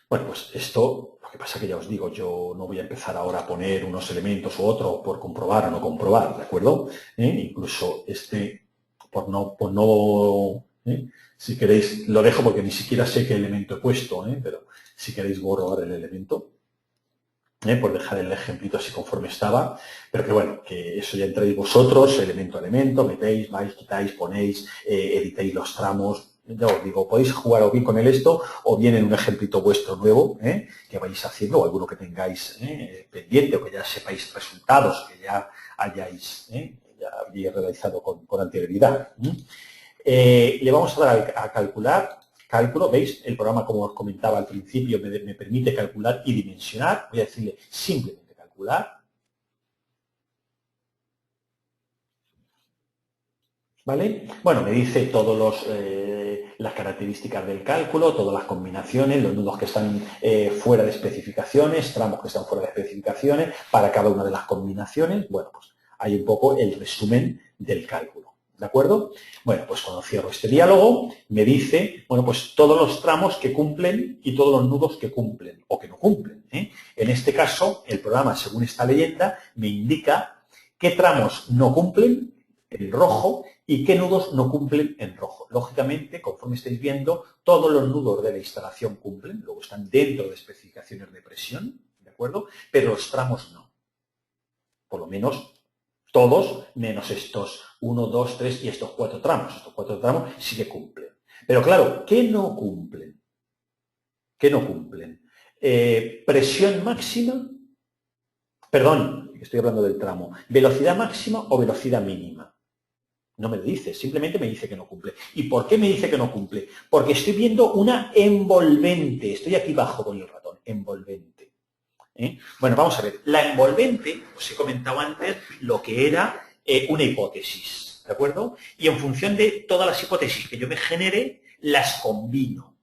Bueno, pues esto, lo que pasa que ya os digo, yo no voy a empezar ahora a poner unos elementos u otros por comprobar o no comprobar, ¿de acuerdo? Incluso por no si queréis, lo dejo porque ni siquiera sé qué elemento he puesto, pero si queréis borrar el elemento, por dejar el ejemplito así conforme estaba, pero que bueno, que eso ya entréis vosotros, elemento a elemento, metéis, vais, quitáis, ponéis, editéis los tramos. Ya os digo, podéis jugar o bien con el esto o bien en un ejemplito vuestro nuevo que vais haciendo o alguno que tengáis pendiente o que ya sepáis resultados que ya hayáis realizado con anterioridad. Le vamos a dar a calcular. Cálculo, ¿veis? El programa, como os comentaba al principio, me permite calcular y dimensionar. Voy a decirle simplemente calcular. ¿Vale? Bueno, me dice todas las características del cálculo, todas las combinaciones, los nudos que están fuera de especificaciones, tramos que están fuera de especificaciones, para cada una de las combinaciones. Bueno, pues hay un poco el resumen del cálculo. ¿De acuerdo? Bueno, pues cuando cierro este diálogo, me dice, bueno, pues todos los tramos que cumplen y todos los nudos que cumplen o que no cumplen. En este caso, el programa, según esta leyenda, me indica qué tramos no cumplen en rojo y qué nudos no cumplen en rojo. Lógicamente, conforme estáis viendo, todos los nudos de la instalación cumplen, luego están dentro de especificaciones de presión, ¿de acuerdo? Pero los tramos no. Por lo menos todos, menos estos 1, 2, 3 y estos 4 tramos. Estos 4 tramos sí que cumplen. Pero claro, ¿qué no cumplen? ¿Qué no cumplen? Presión máxima, perdón, estoy hablando del tramo, velocidad máxima o velocidad mínima. No me lo dice, simplemente me dice que no cumple. ¿Y por qué me dice que no cumple? Porque estoy viendo una envolvente. Estoy aquí abajo con el ratón, envolvente. Bueno, vamos a ver. La envolvente, os he comentado antes, lo que era una hipótesis, ¿de acuerdo? Y en función de todas las hipótesis que yo me genere, las combino.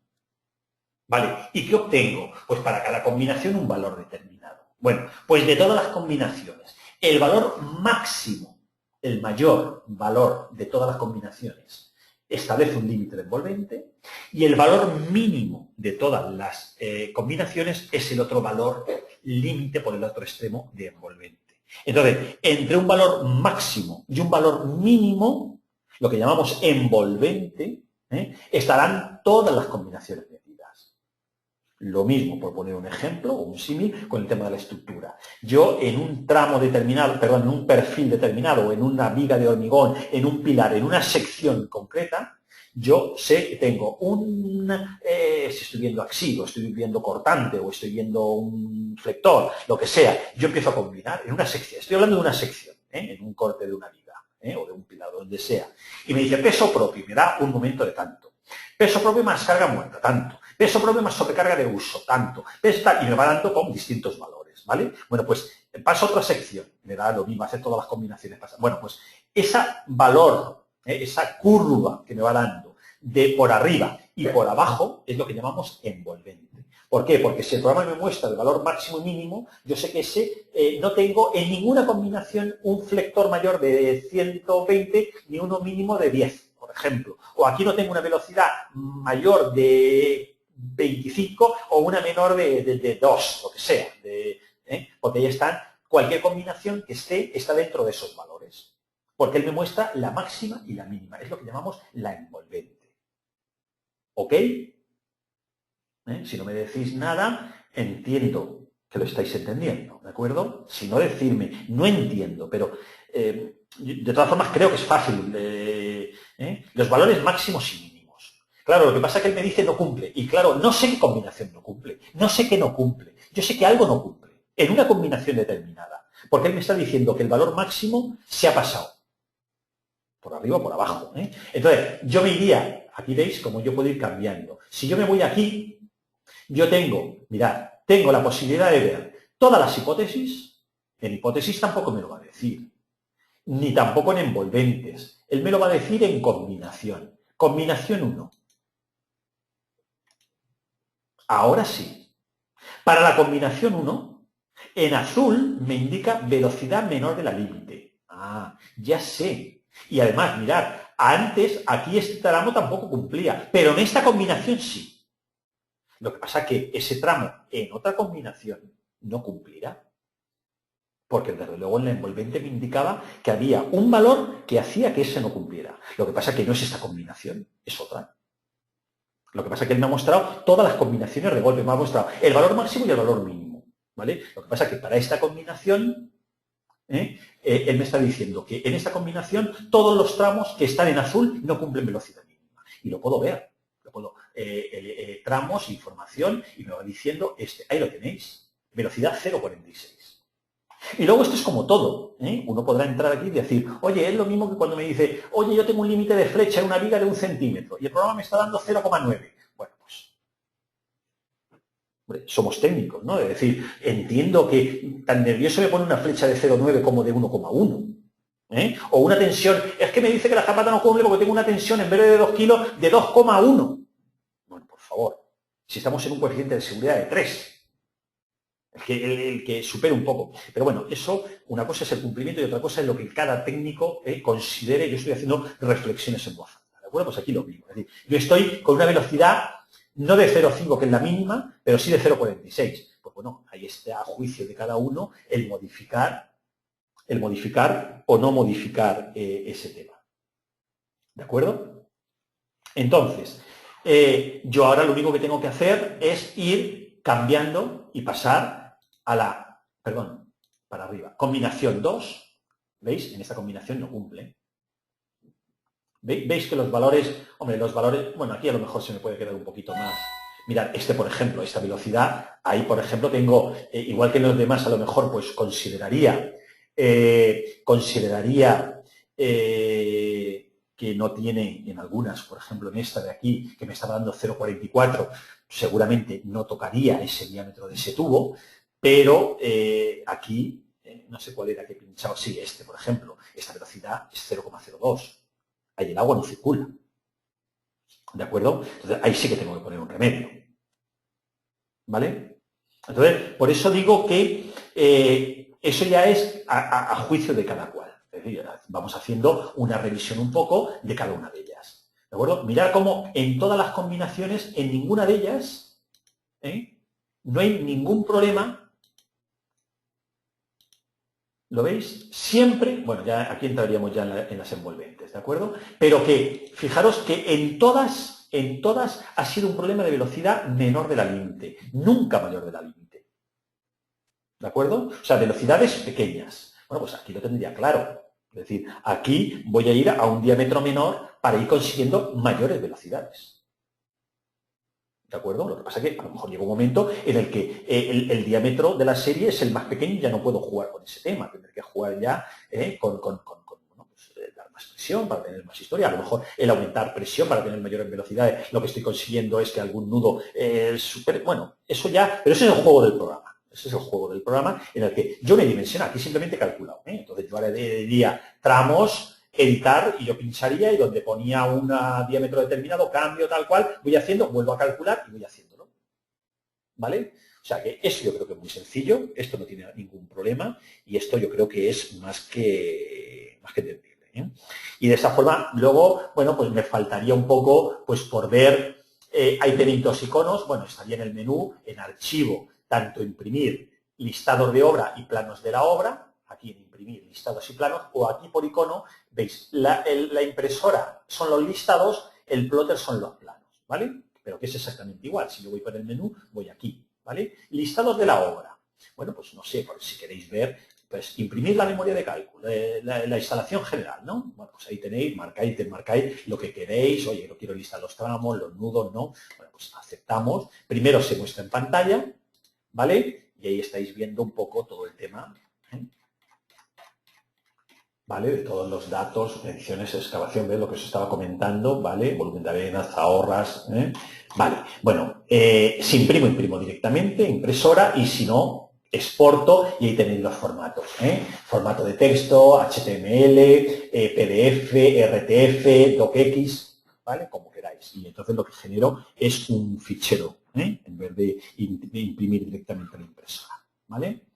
¿Vale? ¿Y qué obtengo? Pues para cada combinación un valor determinado. Bueno, pues de todas las combinaciones, el valor máximo, el mayor valor de todas las combinaciones, establece un límite de envolvente y el valor mínimo de todas las combinaciones es el otro valor límite por el otro extremo de envolvente. Entonces, entre un valor máximo y un valor mínimo, lo que llamamos envolvente, estarán todas las combinaciones metidas. Lo mismo, por poner un ejemplo o un símil, con el tema de la estructura. Yo en un tramo determinado, perdón, en un perfil determinado, en una viga de hormigón, en un pilar, en una sección concreta, yo sé que tengo si estoy viendo axido, estoy viendo cortante o estoy viendo un flector, lo que sea, yo empiezo a combinar en una sección. Estoy hablando de una sección, en un corte de una viga o de un pilar, donde sea. Y me dice peso propio, me da un momento de tanto. Peso propio más carga muerta, tanto. Peso propio más sobrecarga de uso, tanto. Y me va dando con distintos valores, ¿vale? Bueno, pues paso a otra sección, me da lo mismo, hacer todas las combinaciones. Bueno, pues ese valor, esa curva que me va dando de por arriba y por abajo es lo que llamamos envolvente. ¿Por qué? Porque si el programa me muestra el valor máximo y mínimo, yo sé que ese no tengo en ninguna combinación un flector mayor de 120 ni uno mínimo de 10, por ejemplo. O aquí no tengo una velocidad mayor de 25 o una menor de 2, lo que sea. Porque ahí están, cualquier combinación que está dentro de esos valores. Porque él me muestra la máxima y la mínima. Es lo que llamamos la envolvente. ¿Ok? Si no me decís nada, entiendo que lo estáis entendiendo, ¿de acuerdo? Si no, decirme, no entiendo, pero de todas formas creo que es fácil. Los valores máximos y mínimos. Claro, lo que pasa es que él me dice no cumple. Y claro, no sé qué combinación no cumple. No sé qué no cumple. Yo sé que algo no cumple. En una combinación determinada. Porque él me está diciendo que el valor máximo se ha pasado. Por arriba o por abajo. Entonces, yo me iría, aquí veis cómo yo puedo ir cambiando. Si yo me voy aquí, yo mirad, tengo la posibilidad de ver todas las hipótesis. En hipótesis tampoco me lo va a decir. Ni tampoco en envolventes. Él me lo va a decir en combinación. Combinación 1. Ahora sí. Para la combinación 1, en azul me indica velocidad menor de la límite. Ah, ya sé. Y además, mirad, antes aquí este tramo tampoco cumplía, pero en esta combinación sí. Lo que pasa es que ese tramo en otra combinación no cumplirá. Porque desde luego en la envolvente me indicaba que había un valor que hacía que ese no cumpliera. Lo que pasa es que no es esta combinación, es otra. Lo que pasa es que él me ha mostrado todas las combinaciones de golpe, me ha mostrado el valor máximo y el valor mínimo. ¿Vale? Lo que pasa es que para esta combinación, él me está diciendo que en esta combinación todos los tramos que están en azul no cumplen velocidad mínima. Y lo puedo ver. Tramos, información, y me va diciendo, ahí lo tenéis, velocidad 0,46. Y luego esto es como todo. Uno podrá entrar aquí y decir, oye, es lo mismo que cuando me dice, oye, yo tengo un límite de flecha en una viga de 1 centímetro y el programa me está dando 0,9. Bueno, pues, hombre, somos técnicos, ¿no? Es decir, entiendo que tan nervioso me pone una flecha de 0,9 como de 1,1. O una tensión, es que me dice que la zapata no cumple porque tengo una tensión en vez de 2 kilos de 2,1. Bueno, por favor, si estamos en un coeficiente de seguridad de 3, el que supere un poco. Pero bueno, eso, una cosa es el cumplimiento y otra cosa es lo que cada técnico considere. Yo estoy haciendo reflexiones en voz alta, ¿de acuerdo? Pues aquí lo mismo. Es decir, yo estoy con una velocidad no de 0,5, que es la mínima, pero sí de 0,46. Pues bueno, ahí está a juicio de cada uno el modificar o no modificar ese tema. ¿De acuerdo? Entonces, yo ahora lo único que tengo que hacer es ir cambiando y pasar a la, para arriba, combinación 2, ¿veis? En esta combinación no cumple. ¿Veis que los valores, bueno, aquí a lo mejor se me puede quedar un poquito más. Mirad, por ejemplo, esta velocidad, ahí, por ejemplo, tengo, igual que en los demás, a lo mejor, pues consideraría que no tiene en algunas, por ejemplo, en esta de aquí, que me está dando 0,44, seguramente no tocaría ese diámetro de ese tubo, pero aquí, no sé cuál era que he pinchado, sí, por ejemplo, esta velocidad es 0,02. Ahí el agua no circula. ¿De acuerdo? Entonces, ahí sí que tengo que poner un remedio. ¿Vale? Entonces, por eso digo que eso ya es a juicio de cada cual. Es decir, vamos haciendo una revisión un poco de cada una de ellas. ¿De acuerdo? Mirad cómo en todas las combinaciones, en ninguna de ellas, no hay ningún problema. ¿Lo veis? Siempre, bueno, ya aquí entraríamos ya en las envolventes, ¿de acuerdo? Pero que, fijaros que en todas ha sido un problema de velocidad menor de la límite, nunca mayor de la límite. ¿De acuerdo? O sea, velocidades pequeñas. Bueno, pues aquí lo tendría claro. Es decir, aquí voy a ir a un diámetro menor para ir consiguiendo mayores velocidades. ¿De acuerdo? Lo que pasa es que a lo mejor llega un momento en el que el diámetro de la serie es el más pequeño y ya no puedo jugar con ese tema. Tendré que jugar ya con dar más presión para tener más historia. A lo mejor el aumentar presión para tener mayores velocidades. Lo que estoy consiguiendo es que algún nudo supere. Bueno, eso ya. Pero ese es el juego del programa. Ese es el juego del programa en el que yo me dimensiono. Aquí simplemente he calculado. Entonces yo ahora diría tramos, editar, y yo pincharía y donde ponía un diámetro determinado, cambio tal cual, voy haciendo, vuelvo a calcular y voy haciéndolo. ¿vale? O sea que eso yo creo que es muy sencillo, esto no tiene ningún problema y esto yo creo que es más que entendible, ¿eh? Y de esa forma, luego, bueno, pues me faltaría un poco, pues por ver, ahí tenéis dos iconos, bueno, estaría en el menú, en archivo, tanto imprimir listados de obra y planos de la obra, aquí en imprimir listados y planos, o aquí por icono, veis, la impresora son los listados, el plotter son los planos, ¿vale? Pero que es exactamente igual, si yo voy por el menú, voy aquí, ¿vale? Listados de la obra. Bueno, pues no sé, si queréis ver, pues imprimir la memoria de cálculo, la instalación general, ¿no? Bueno, pues ahí tenéis, marcáis lo que queréis, oye, no quiero listar los tramos, los nudos, ¿no? Bueno, pues aceptamos. Primero se muestra en pantalla, ¿vale? Y ahí estáis viendo un poco todo el tema, ¿eh? ¿Vale? De todos los datos, mediciones, excavación, ¿ves lo que os estaba comentando? ¿Vale? Volumen de arena, zahorras, ¿eh? Vale, bueno, si imprimo directamente, impresora, y si no, exporto y ahí tenéis los formatos, ¿eh? Formato de texto, HTML, PDF, RTF, DocX, ¿vale? Como queráis. Y entonces lo que genero es un fichero, ¿eh? En vez de imprimir directamente a la impresora, ¿vale?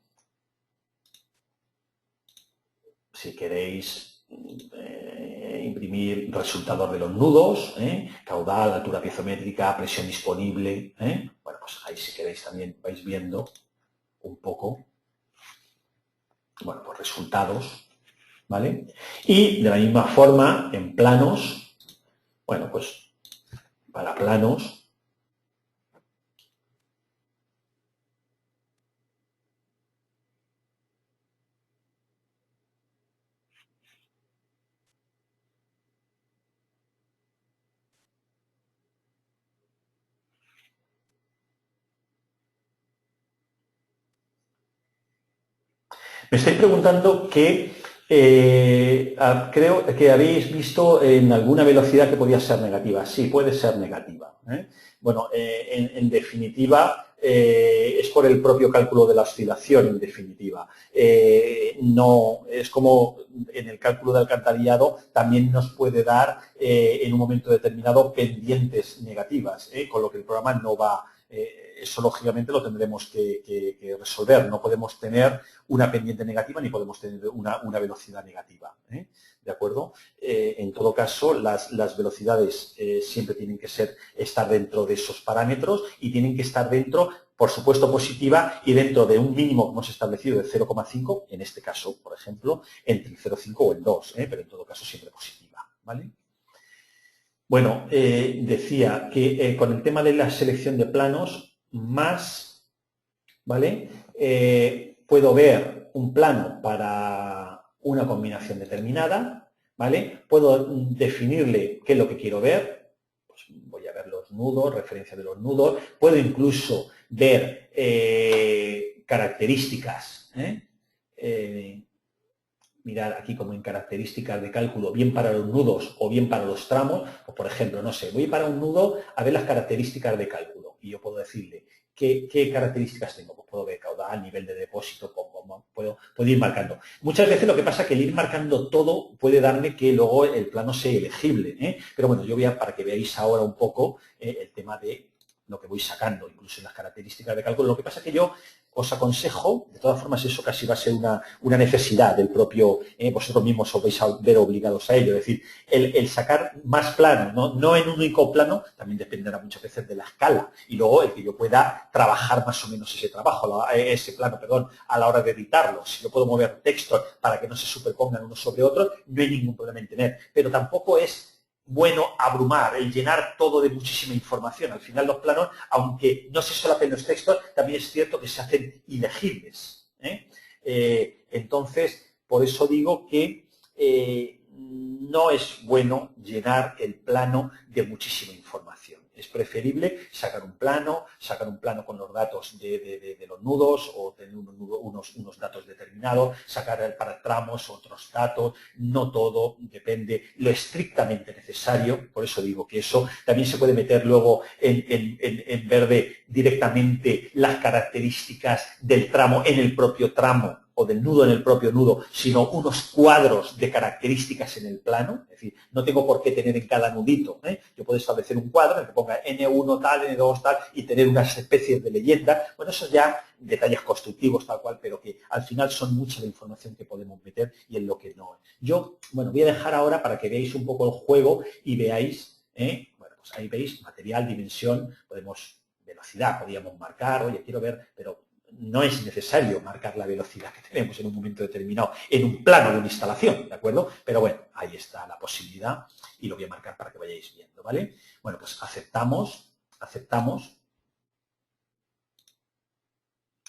Si queréis imprimir resultados de los nudos, caudal, altura piezométrica, presión disponible, bueno, pues ahí si queréis también vais viendo un poco, bueno, pues resultados, ¿vale? Y de la misma forma, en planos, bueno, pues para planos, me estáis preguntando que creo que habéis visto en alguna velocidad que podía ser negativa. Sí, puede ser negativa, ¿eh? Bueno, en definitiva, es por el propio cálculo de la oscilación, en definitiva. No, es como en el cálculo de alcantarillado también nos puede dar en un momento determinado pendientes negativas, con lo que el programa no va. Eso lógicamente lo tendremos que resolver. No podemos tener una pendiente negativa ni podemos tener una velocidad negativa, ¿eh? ¿De acuerdo? En todo caso, las velocidades siempre tienen que estar dentro de esos parámetros y tienen que estar dentro, por supuesto, positiva y dentro de un mínimo que hemos establecido de 0,5, en este caso, por ejemplo, entre el 0,5 o el 2, pero en todo caso siempre positiva, ¿vale? Bueno, decía que con el tema de la selección de planos, más, ¿vale? Puedo ver un plano para una combinación determinada, ¿vale? Puedo definirle qué es lo que quiero ver, pues voy a ver los nudos, referencia de los nudos, puedo incluso ver características, mirar aquí como en características de cálculo, bien para los nudos o bien para los tramos, o por ejemplo, no sé, voy para un nudo a ver las características de cálculo y yo puedo decirle qué características tengo, pues puedo ver caudal, nivel de depósito, puedo ir marcando. Muchas veces lo que pasa es que el ir marcando todo puede darme que luego el plano sea elegible, ¿eh? Pero bueno, yo voy a, para que veáis ahora un poco el tema de lo que voy sacando, incluso en las características de cálculo. Lo que pasa es que yo os aconsejo, de todas formas eso casi va a ser una necesidad del propio, vosotros mismos os vais a ver obligados a ello, es decir, el sacar más plano, no en un único plano, también dependerá muchas veces de la escala y luego el que yo pueda trabajar más o menos ese plano, a la hora de editarlo. Si yo puedo mover textos para que no se superpongan unos sobre otros, no hay ningún problema en tener, pero tampoco es bueno abrumar, el llenar todo de muchísima información. Al final los planos, aunque no se solapen los textos, también es cierto que se hacen ilegibles, ¿eh? Entonces, por eso digo que no es bueno llenar el plano de muchísima información. Es preferible sacar un plano con los datos de los nudos o tener unos datos determinados, sacar para tramos otros datos, no todo, depende lo estrictamente necesario. Por eso digo que eso también se puede meter luego en verde directamente las características del tramo en el propio tramo, o del nudo en el propio nudo, sino unos cuadros de características en el plano. Es decir, no tengo por qué tener en cada nudito, ¿eh? Yo puedo establecer un cuadro en el que ponga N1 tal, N2 tal, y tener unas especies de leyenda. Bueno, eso ya detalles constructivos tal cual, pero que al final son mucha la información que podemos meter y en lo que no. Yo, bueno, voy a dejar ahora para que veáis un poco el juego y veáis, bueno, pues ahí veis material, dimensión, velocidad, podríamos marcar, oye, quiero ver, pero no es necesario marcar la velocidad que tenemos en un momento determinado en un plano de una instalación, ¿de acuerdo? Pero bueno, ahí está la posibilidad y lo voy a marcar para que vayáis viendo, ¿vale? Bueno, pues aceptamos.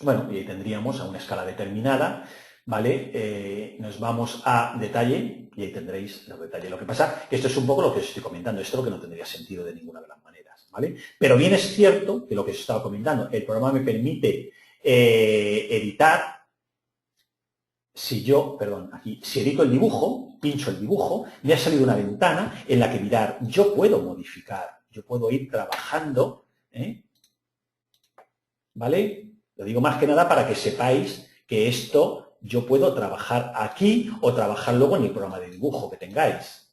Bueno, y ahí tendríamos a una escala determinada, ¿vale? Nos vamos a detalle y ahí tendréis los detalles. Lo que pasa es que esto es un poco lo que os estoy comentando, esto es lo que no tendría sentido de ninguna de las maneras, ¿vale? Pero bien es cierto que lo que os estaba comentando, el programa me permite editar. Si edito el dibujo, pincho el dibujo, me ha salido una ventana en la que mirar, yo puedo modificar, yo puedo ir trabajando, ¿vale? Lo digo más que nada para que sepáis que esto yo puedo trabajar aquí o trabajar luego en el programa de dibujo que tengáis.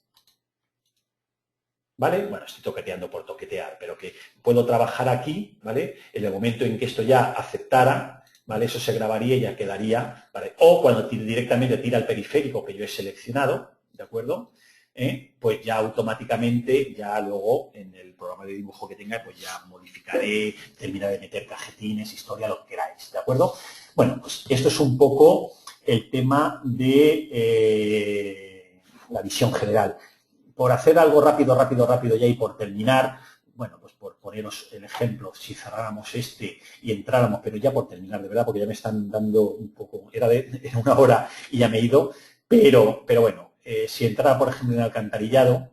¿Vale? Bueno, estoy toqueteando por toquetear, pero que puedo trabajar aquí, ¿vale? En el momento en que esto ya aceptara, ¿vale? Eso se grabaría y ya quedaría, ¿vale? O cuando directamente tira el periférico que yo he seleccionado, ¿de acuerdo? Pues ya automáticamente, ya luego en el programa de dibujo que tenga, pues ya modificaré, terminaré de meter cajetines, historia, lo que queráis, ¿de acuerdo? Bueno, pues esto es un poco el tema de la visión general. Por hacer algo rápido ya y por terminar, bueno, pues por poneros el ejemplo, si cerráramos este y entráramos, pero ya por terminar, de verdad, porque ya me están dando un poco, era una hora y ya me he ido, pero bueno, si entrara, por ejemplo, en el alcantarillado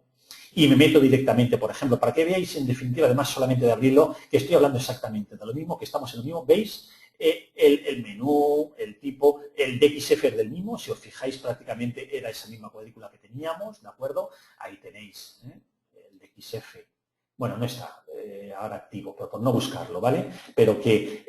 y me meto directamente, por ejemplo, para que veáis, en definitiva, además solamente de abrirlo, que estoy hablando exactamente de lo mismo, que estamos en lo mismo, ¿veis? El menú, el tipo, el DXF es del mismo, si os fijáis prácticamente era esa misma cuadrícula que teníamos, ¿de acuerdo? Ahí tenéis el DXF. Bueno, no está ahora activo, por no buscarlo, ¿vale? Pero que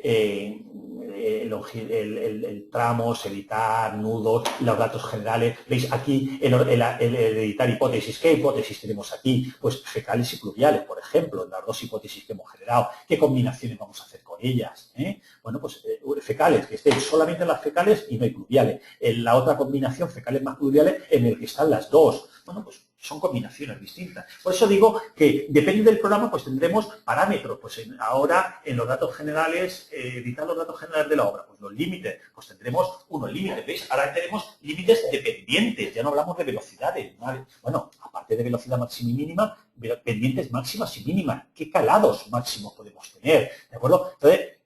el tramos, editar, nudos, los datos generales, veis aquí el editar hipótesis. ¿Qué hipótesis tenemos aquí? Pues fecales y pluviales, por ejemplo, las dos hipótesis que hemos generado. ¿Qué combinaciones vamos a hacer con ellas? Bueno, pues fecales, que estén solamente las fecales y no hay pluviales. En la otra combinación, fecales más pluviales, en el que están las dos. Bueno, pues son combinaciones distintas. Por eso digo que depende del programa, pues tendremos parámetros. Pues ahora en los datos generales, editar los datos generales de la obra, pues los límites, pues tendremos unos límites, ¿veis? Ahora tenemos límites dependientes, ya no hablamos de velocidades, ¿vale? Bueno, aparte de velocidad máxima y mínima, pendientes máximas y mínimas. ¿Qué calados máximos podemos tener? ¿De acuerdo? Entonces,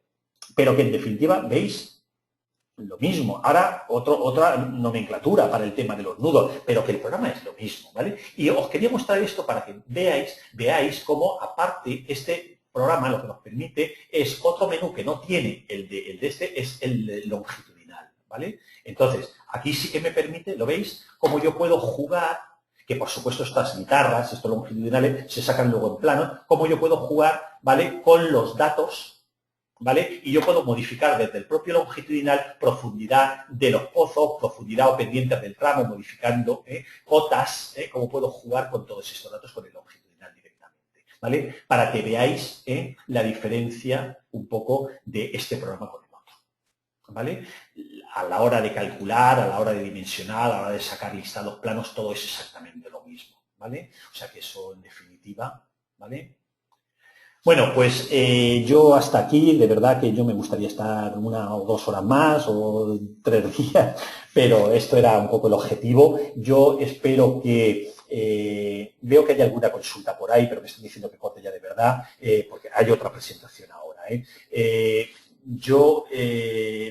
pero que en definitiva, ¿veis? Lo mismo. Ahora, otra nomenclatura para el tema de los nudos, pero que el programa es lo mismo, ¿vale? Y os quería mostrar esto para que veáis cómo, aparte, este programa lo que nos permite es otro menú que no tiene el de este, es el longitudinal, ¿vale? Entonces, aquí sí que me permite, ¿lo veis? Cómo yo puedo jugar, que por supuesto estas guitarras, estos longitudinales, se sacan luego en plano, cómo yo puedo jugar, ¿vale? Con los datos, ¿vale? Y yo puedo modificar desde el propio longitudinal profundidad de los pozos, profundidad o pendientes del tramo, modificando cotas, cómo puedo jugar con todos estos datos con el longitudinal directamente, ¿vale? Para que veáis la diferencia un poco de este programa con el otro, ¿vale? A la hora de calcular, a la hora de dimensionar, a la hora de sacar listados planos, todo es exactamente lo mismo, ¿vale? O sea que eso en definitiva, ¿vale? Bueno, pues yo hasta aquí, de verdad que yo me gustaría estar 1 o 2 horas más o 3 días, pero esto era un poco el objetivo. Yo espero que, veo que hay alguna consulta por ahí, pero me están diciendo que corte ya de verdad, porque hay otra presentación ahora. Yo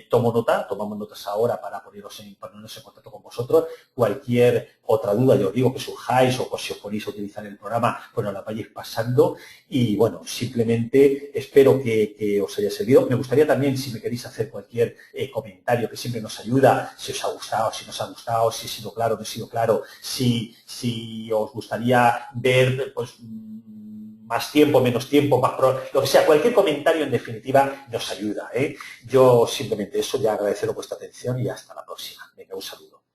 tomamos notas ahora para ponernos en contacto con vosotros. Cualquier otra duda, yo os digo que surjáis o si os ponéis a utilizar el programa, pues nos la vayáis pasando. Y bueno, simplemente espero que os haya servido. Me gustaría también, si me queréis hacer cualquier comentario, que siempre nos ayuda, si os ha gustado, si nos ha gustado, si he sido claro, no he sido claro, si os gustaría ver, pues más tiempo, menos tiempo, lo que sea, cualquier comentario en definitiva nos ayuda. Yo simplemente eso, ya agradeceros vuestra atención y hasta la próxima. Venga, un saludo.